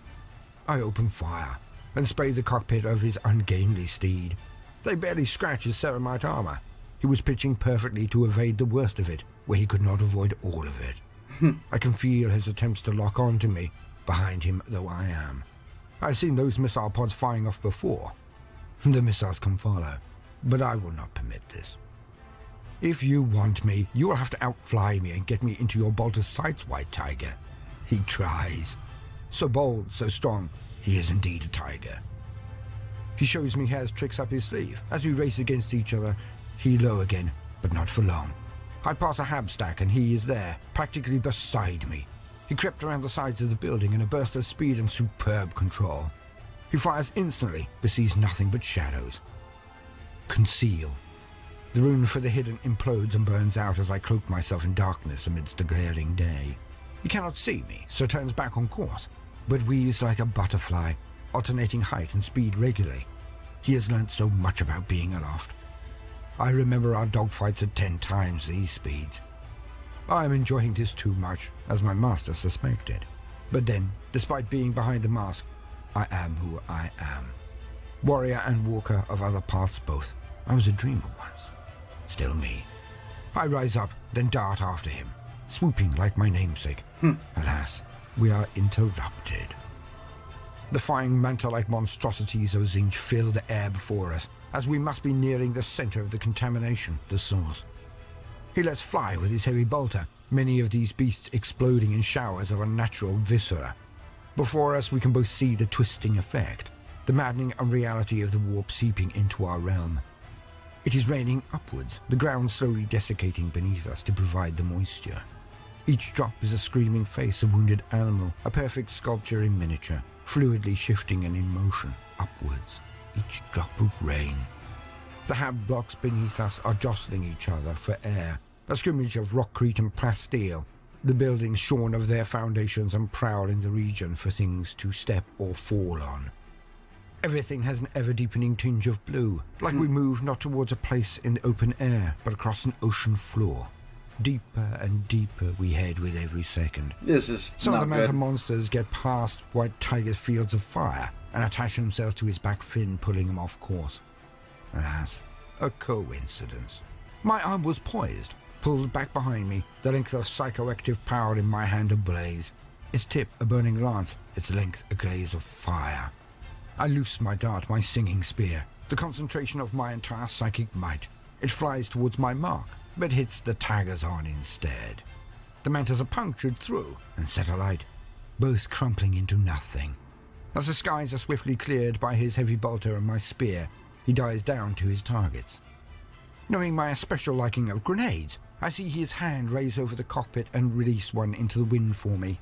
I open fire and spray the cockpit of his ungainly steed. They barely scratch his ceramite armor. He was pitching perfectly to evade the worst of it, where he could not avoid all of it. I can feel his attempts to lock on to me, behind him though I am. I've seen those missile pods firing off before. The missiles can follow, but I will not permit this. If you want me, you will have to outfly me and get me into your bolter's sights, White Tiger. He tries. So bold, so strong, he is indeed a tiger. He shows me he has tricks up his sleeve. As we race against each other, he low again, but not for long. I pass a hab stack and he is there, practically beside me. He crept around the sides of the building in a burst of speed and superb control. He fires instantly, but sees nothing but shadows. Conceal. The rune for the hidden implodes and burns out as I cloak myself in darkness amidst the glaring day. He cannot see me, so turns back on course, but weaves like a butterfly, alternating height and speed regularly. He has learnt so much about being aloft. I remember our dogfights at 10 times these speeds. I am enjoying this too much, as my master suspected. But then, despite being behind the mask, I am who I am. Warrior and walker of other paths both. I was a dreamer once. Still me. I rise up, then dart after him, swooping like my namesake. Alas, we are interrupted. The flying manta-like monstrosities of Zinch fill the air before us, as we must be nearing the center of the contamination, the source. He lets fly with his heavy bolter, many of these beasts exploding in showers of unnatural viscera. Before us we can both see the twisting effect, the maddening unreality of the warp seeping into our realm. It is raining upwards, the ground slowly desiccating beneath us to provide the moisture. Each drop is a screaming face, a wounded animal, a perfect sculpture in miniature, fluidly shifting and in motion, upwards, each drop of rain. The hab blocks beneath us are jostling each other for air, a scrimmage of rockcrete and plasteel, the buildings shorn of their foundations and prowling the region for things to step or fall on. Everything has an ever-deepening tinge of blue, like we move not towards a place in the open air, but across an ocean floor. Deeper and deeper we head with every second. This is Some not of the mountain good. monsters get past White Tiger's fields of fire and attach themselves to his back fin, pulling him off course. Alas, a coincidence. My arm was poised, pulled back behind me, the length of psychoactive power in my hand ablaze. Its tip a burning lance, its length a glaze of fire. I loose my dart, my singing spear, the concentration of my entire psychic might. It flies towards my mark, but hits the tiger's on instead. The mantas are punctured through and set alight, both crumpling into nothing. As the skies are swiftly cleared by his heavy bolter and my spear, he dies down to his targets. Knowing my especial liking of grenades, I see his hand raise over the cockpit and release one into the wind for me.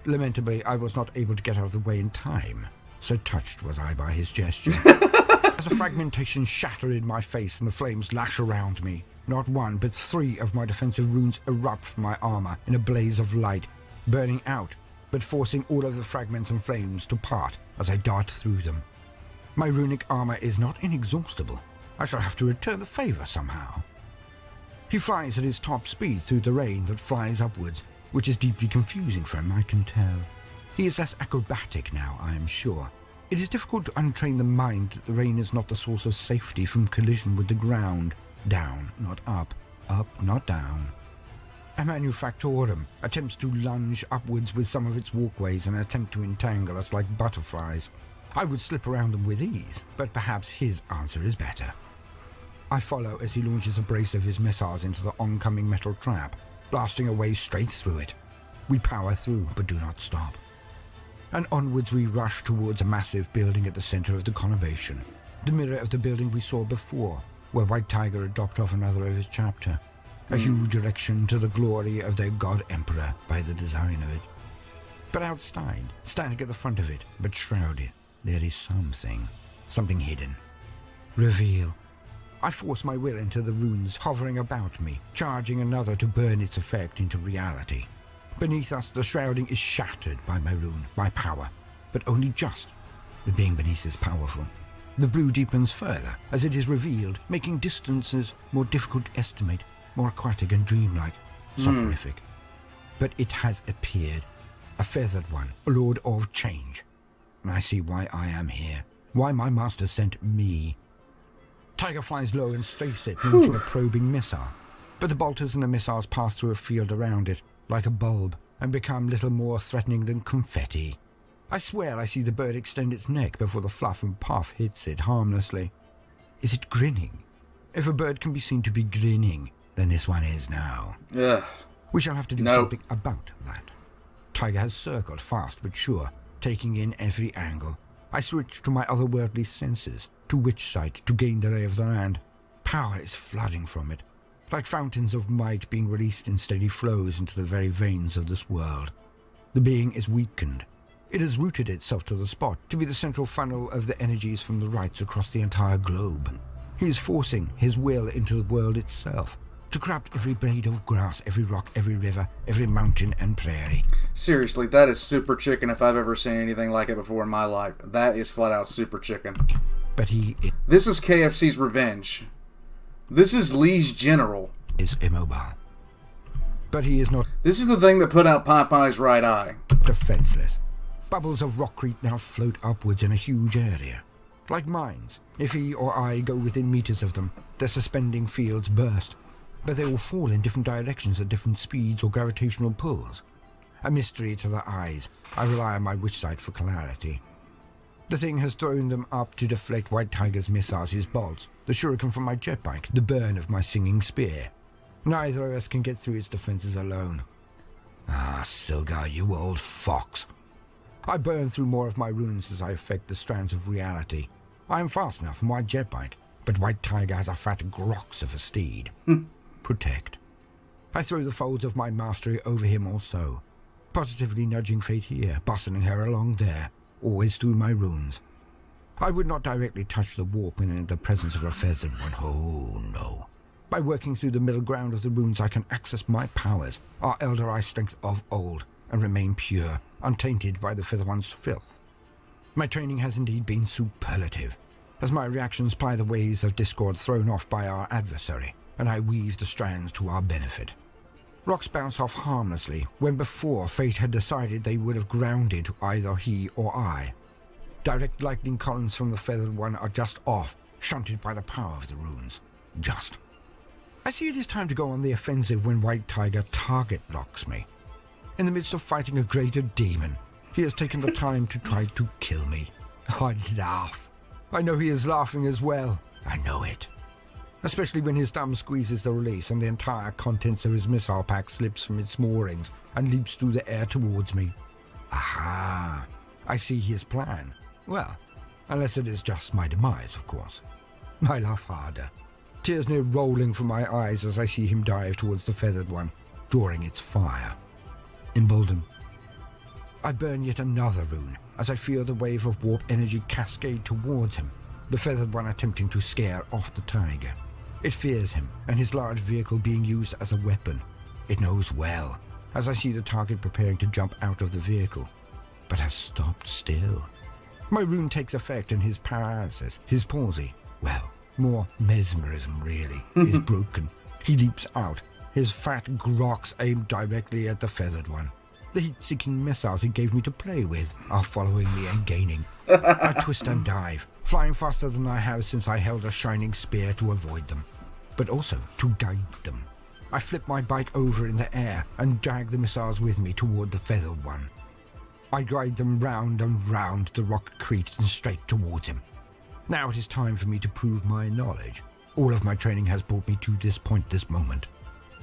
Lamentably, I was not able to get out of the way in time, so touched was I by his gesture. As the fragmentation shatter in my face and the flames lash around me, not one but 3 of my defensive runes erupt from my armor in a blaze of light, burning out, but forcing all of the fragments and flames to part as I dart through them. My runic armor is not inexhaustible. I shall have to return the favor somehow. He flies at his top speed through the rain that flies upwards, which is deeply confusing for him, I can tell. He is less acrobatic now, I am sure. It is difficult to untrain the mind that the rain is not the source of safety from collision with the ground. Down, not up. Up, not down. A manufactorum attempts to lunge upwards with some of its walkways and attempt to entangle us like butterflies. I would slip around them with ease, but perhaps his answer is better. I follow as he launches a brace of his missiles into the oncoming metal trap, blasting away straight through it. We power through, but do not stop. And onwards we rush towards a massive building at the center of the conurbation, the mirror of the building we saw before, where White Tiger had dropped off another of his chapter. A huge erection to the glory of their god-emperor by the design of it. But outside, standing at the front of it, but shrouded, there is something hidden. Reveal. I force my will into the runes hovering about me, charging another to burn its effect into reality. Beneath us, the shrouding is shattered by my rune, my power, but only just. The being beneath is powerful. The blue deepens further as it is revealed, making distances more difficult to estimate, more aquatic and dreamlike, soporific. But it has appeared, a feathered one, a lord of change. And I see why I am here, why my master sent me. Tiger flies low and strays it, launching a probing missile. But the bolters and the missiles pass through a field around it, like a bulb, and become little more threatening than confetti. I swear I see the bird extend its neck before the fluff and puff hits it harmlessly. Is it grinning? If a bird can be seen to be grinning, then this one is now. Ugh. We shall have to do something about that. Tiger has circled fast but sure, taking in every angle. I switch to my otherworldly senses, to witch sight, to gain the lay of the land. Power is flooding from it, like fountains of might being released in steady flows into the very veins of this world. The being is weakened. It has rooted itself to the spot, to be the central funnel of the energies from the rites across the entire globe. He is forcing his will into the world itself, to corrupt every blade of grass, every rock, every river, every mountain and prairie. Seriously, that is super chicken if I've ever seen anything like it before in my life. That is flat out super chicken. But he This is KFC's revenge. This is Lee's General. is immobile. But he is not This is the thing that put out Popeye's right eye. defenseless. Bubbles of rockcrete now float upwards in a huge area. Like mines, if he or I go within meters of them, their suspending fields burst. But they will fall in different directions at different speeds or gravitational pulls. A mystery to the eyes. I rely on my witch sight for clarity. The thing has thrown them up to deflect White Tiger's missiles, his bolts, the shuriken from my jet bike, the burn of my singing spear. Neither of us can get through its defenses alone. Ah, Silgar, you old fox. I burn through more of my runes as I affect the strands of reality. I am fast enough for my jet bike, but White Tiger has a fat grox of a steed. Protect. I throw the folds of my mastery over him also, positively nudging fate here, bustling her along there, always through my runes. I would not directly touch the warp when in the presence of a feathered one. Oh, no. By working through the middle ground of the runes, I can access my powers, our Elder Eye strength of old, and remain pure, untainted by the feather one's filth. My training has indeed been superlative, as my reactions ply the waves of discord thrown off by our adversary. and I weave the strands to our benefit. Rocks bounce off harmlessly, when before fate had decided they would have grounded either he or I. Direct lightning columns from the Feathered One are just off, shunted by the power of the runes. Just. I see it is time to go on the offensive when White Tiger target locks me. In the midst of fighting a greater demon, he has taken the time to try to kill me. I laugh. I know he is laughing as well. I know it. Especially when his thumb squeezes the release and the entire contents of his missile pack slips from its moorings and leaps through the air towards me. Aha! I see his plan. Well, unless it is just my demise, of course. I laugh harder. Tears near rolling from my eyes as I see him dive towards the Feathered One, drawing its fire. Emboldened, I burn yet another rune as I feel the wave of warp energy cascade towards him, the Feathered One attempting to scare off the tiger. It fears him and his large vehicle being used as a weapon. It knows well, as I see the target preparing to jump out of the vehicle, but has stopped still. My rune takes effect and his paralysis, his palsy, well, more mesmerism really, is broken. He leaps out, his fat grox aimed directly at the Feathered One. The heat-seeking missiles he gave me to play with are following me and gaining. I twist and dive, flying faster than I have since I held a shining spear to avoid them, but also to guide them. I flip my bike over in the air and drag the missiles with me toward the Feathered One. I guide them round and round the rock crete and straight towards him. Now it is time for me to prove my knowledge. All of my training has brought me to this point, this moment.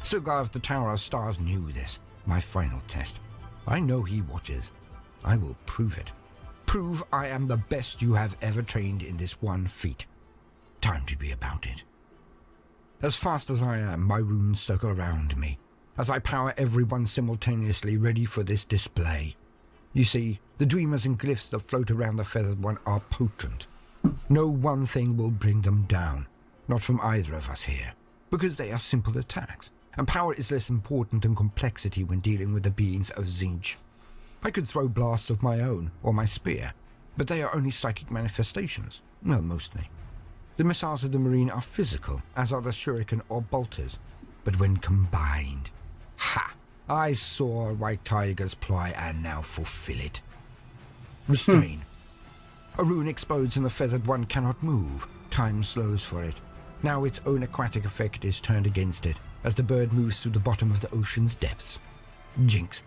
Sugar of the Tower of Stars knew this, my final test. I know he watches. I will prove it. Prove I am the best you have ever trained in this one feat. Time to be about it. As fast as I am, my runes circle around me, as I power everyone simultaneously ready for this display. You see, the dreamers and glyphs that float around the Feathered One are potent. No one thing will bring them down, not from either of us here, because they are simple attacks, and power is less important than complexity when dealing with the beings of Tzeentch. I could throw blasts of my own, or my spear, but they are only psychic manifestations, well, mostly. The missiles of the Marine are physical, as are the shuriken or bolters, but when combined, ha! I saw White Tiger's ploy and now fulfill it. Restrain. A rune explodes and the Feathered One cannot move. Time slows for it. Now its own aquatic effect is turned against it, as the bird moves through the bottom of the ocean's depths. Jinx.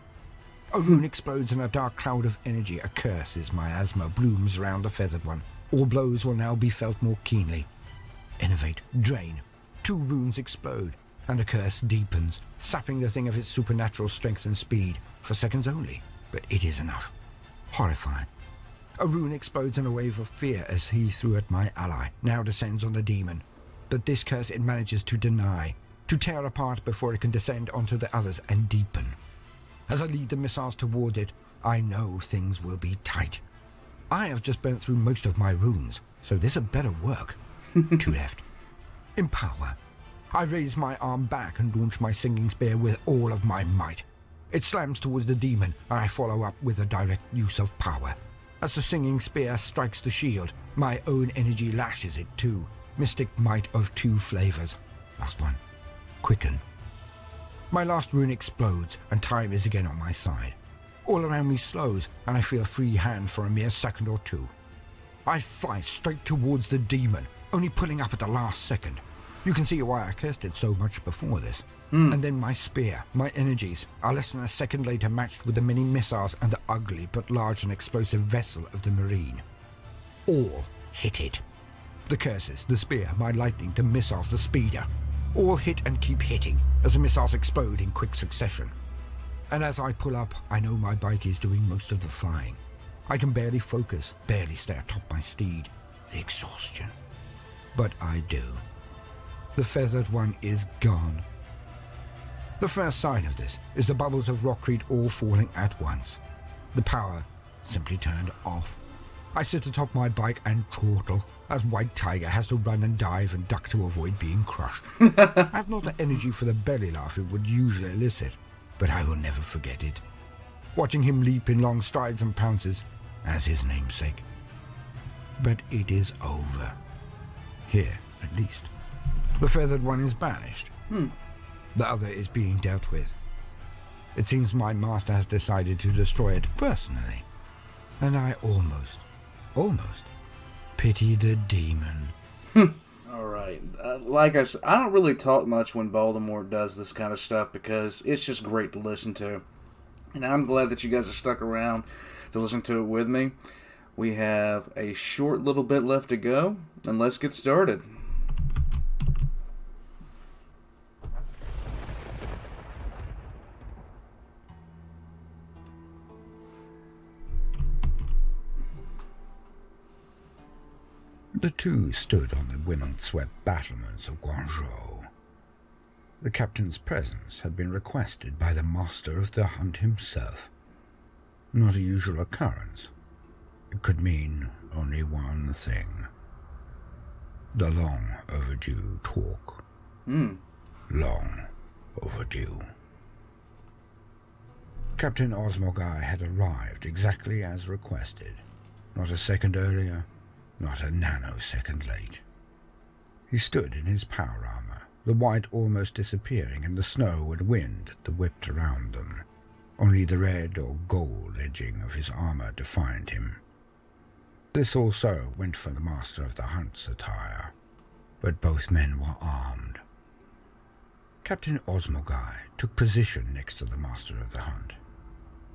A rune explodes and a dark cloud of energy, a curse is miasma, blooms around the Feathered One. All blows will now be felt more keenly. Innovate. Drain. 2 runes explode, and the curse deepens, sapping the thing of its supernatural strength and speed, for seconds only, but it is enough. Horrifying. A rune explodes in a wave of fear as he threw at my ally, now descends on the demon. But this curse it manages to deny, to tear apart before it can descend onto the others and deepen. As I lead the missiles toward it, I know things will be tight. I have just burnt through most of my runes, so this had better work. 2 left. Empower. I raise my arm back and launch my singing spear with all of my might. It slams towards the demon, and I follow up with a direct use of power. As the singing spear strikes the shield, my own energy lashes it too. Mystic might of 2 flavors. Last one. Quicken. My last rune explodes, and time is again on my side. All around me slows, and I feel a free hand for a mere second or 2. I fly straight towards the demon, only pulling up at the last second. You can see why I cursed it so much before this. And then my spear, my energies, are less than a second later matched with the many missiles and the ugly but large and explosive vessel of the Marine. All hit it. The curses, the spear, my lightning, the missiles, the speeder. All hit and keep hitting as the missiles explode in quick succession. And as I pull up, I know my bike is doing most of the flying. I can barely focus, barely stay atop my steed. The exhaustion. But I do. The Feathered One is gone. The first sign of this is the bubbles of rockcrete all falling at once. The power simply turned off. I sit atop my bike and chortle as White Tiger has to run and dive and duck to avoid being crushed. I have not the energy for the belly laugh it would usually elicit, but I will never forget it. Watching him leap in long strides and pounces, as his namesake. But it is over. Here, at least. The feathered one is banished. The other is being dealt with. It seems my master has decided to destroy it personally. And I almost pity the demon. Alright, like I said, I don't really talk much when Baldermort does this kind of stuff because it's just great to listen to. And I'm glad that you guys are stuck around to listen to it with me. We have a short little bit left to go, and let's get started. The two stood on the wind-swept battlements of Guangzhou. The captain's presence had been requested by the master of the hunt himself. Not a usual occurrence. It could mean only one thing. The long overdue talk. Long overdue. Captain Osmo Guy had arrived exactly as requested. Not a second earlier, not a nanosecond late. He stood in his power armor, the white almost disappearing in the snow and wind that whipped around them. Only the red or gold edging of his armor defined him. This also went for the master of the hunt's attire, but both men were armed. Captain Osmo Guy took position next to the master of the hunt.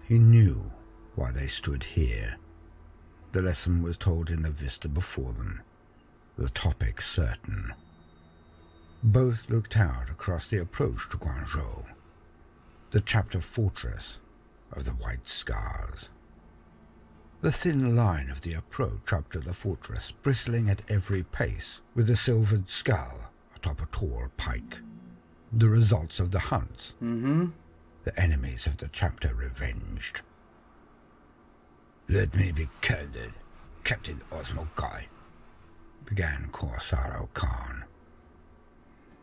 He knew why they stood here. The lesson was told in the vista before them, the topic certain. Both looked out across the approach to Guangzhou, the chapter fortress of the White Scars. The thin line of the approach up to the fortress bristling at every pace with a silvered skull atop a tall pike. The results of the hunts. The enemies of the chapter revenged. "Let me be candid, Captain Osmo Guy," began Corsaro Khan.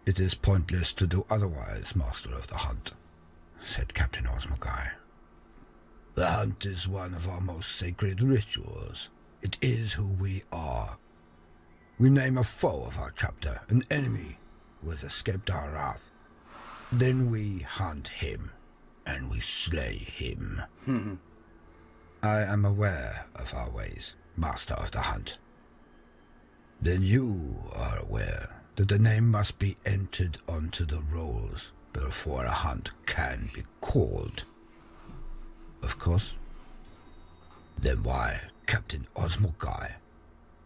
"It is pointless to do otherwise, Master of the Hunt," said Captain Osmo Guy. "The hunt is one of our most sacred rituals. It is who we are. We name a foe of our chapter, an enemy who has escaped our wrath. Then we hunt him, and we slay him. I am aware of our ways, Master of the Hunt. Then you are aware that the name must be entered onto the rolls before a hunt can be called. Of course. Then why, Captain Osmo Guy,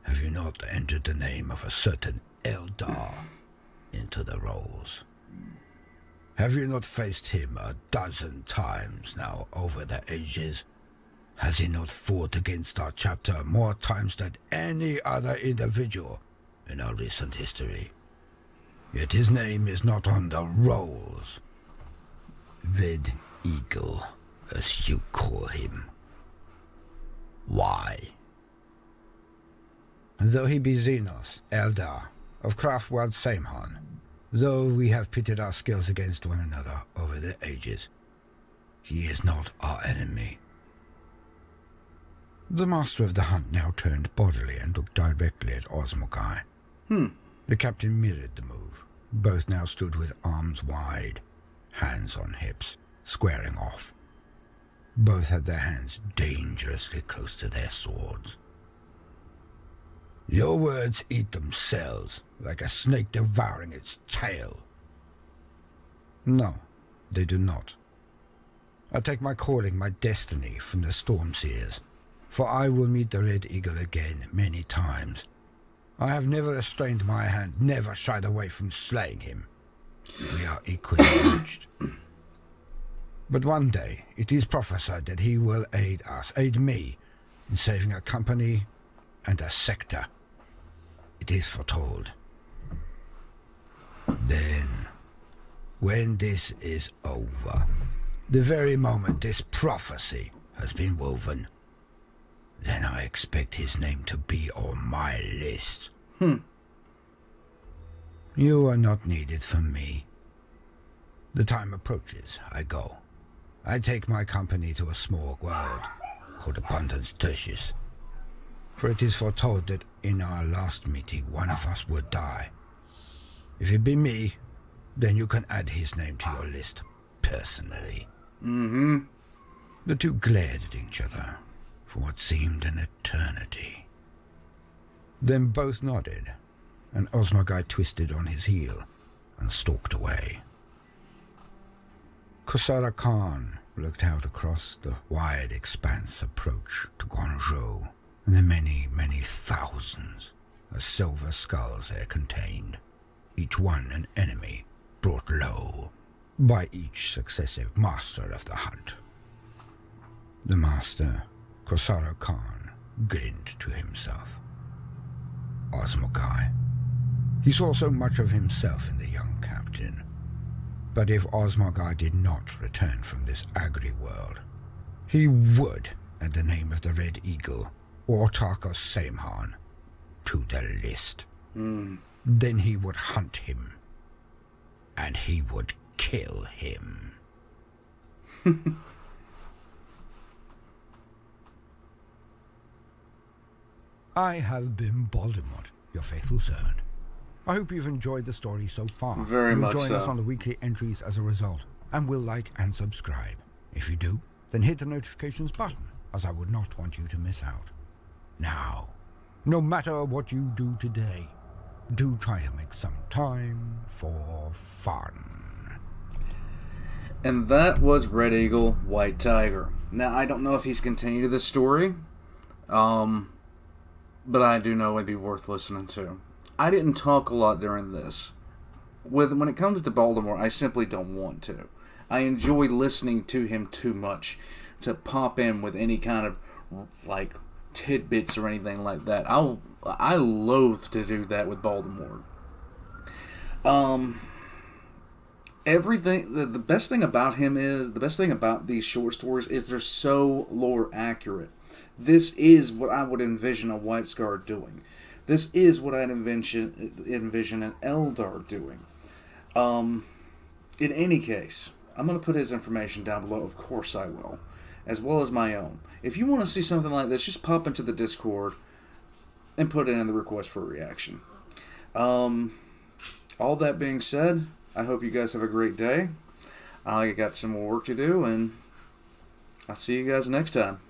have you not entered the name of a certain Eldar into the rolls? Have you not faced him 12 times now over the ages? Has he not fought against our chapter more times than any other individual in our recent history? Yet his name is not on the rolls. Red Eagle, as you call him. Why? Though he be Xenos, Eldar, of Craftworld Samehan, though we have pitted our skills against one another over the ages, he is not our enemy. The master of the hunt now turned bodily and looked directly at Osmo Guy. The captain mirrored the move. Both now stood with arms wide, hands on hips, squaring off. Both had their hands dangerously close to their swords. Your words eat themselves, like a snake devouring its tail. No, they do not. I take my calling, my destiny, from the Stormseers, for I will meet the Red Eagle again many times. I have never restrained my hand, never shied away from slaying him. We are equally matched. But one day it is prophesied that he will aid us, aid me, in saving a company and a sector. It is foretold. Then, when this is over, the very moment this prophecy has been woven, then I expect his name to be on my list. You are not needed for me. The time approaches, I go. I take my company to a small world called Abundance Tertius. For it is foretold that in our last meeting one of us would die. If it be me, then you can add his name to your list, personally. Mm-hmm. The two glared at each other for what seemed an eternity. Then both nodded, and Osmo Guy twisted on his heel and stalked away. Khosala Khan looked out across the wide expanse approach to Guangzhou and the many, many thousands of silver skulls there contained, each one an enemy brought low by each successive master of the hunt. The master, Khosala Khan, grinned to himself. Osmo Guy. He saw so much of himself in the young captain. But if Osmo Guy did not return from this agri-world, he would add the name of the Red Eagle, or Tarkos Samhan, to the list. Then he would hunt him, and he would kill him. I have been Baldermort, your faithful servant. I hope you've enjoyed the story so far. Very much You'll join us so. on the weekly entries as a result, and will like and subscribe. If you do, then hit the notifications button, as I would not want you to miss out. Now, no matter what you do today, do try to make some time for fun. And that was Red Eagle, White Tiger. Now, I don't know if he's continued this story, but I do know it'd be worth listening to. I didn't talk a lot during this. When it comes to Baldermort, I simply don't want to. I enjoy listening to him too much to pop in with any kind of like tidbits or anything like that. I loathe to do that with Baldermort. Everything. The best thing about him is the best thing about these short stories is they're so lore accurate. This is what I would envision a White Scar doing. This is what I'd envision an Eldar doing. In any case, I'm going to put his information down below. Of course I will. As well as my own. If you want to see something like this, just pop into the Discord and put it in the request for a reaction. All that being said, I hope you guys have a great day. I got some more work to do, and I'll see you guys next time.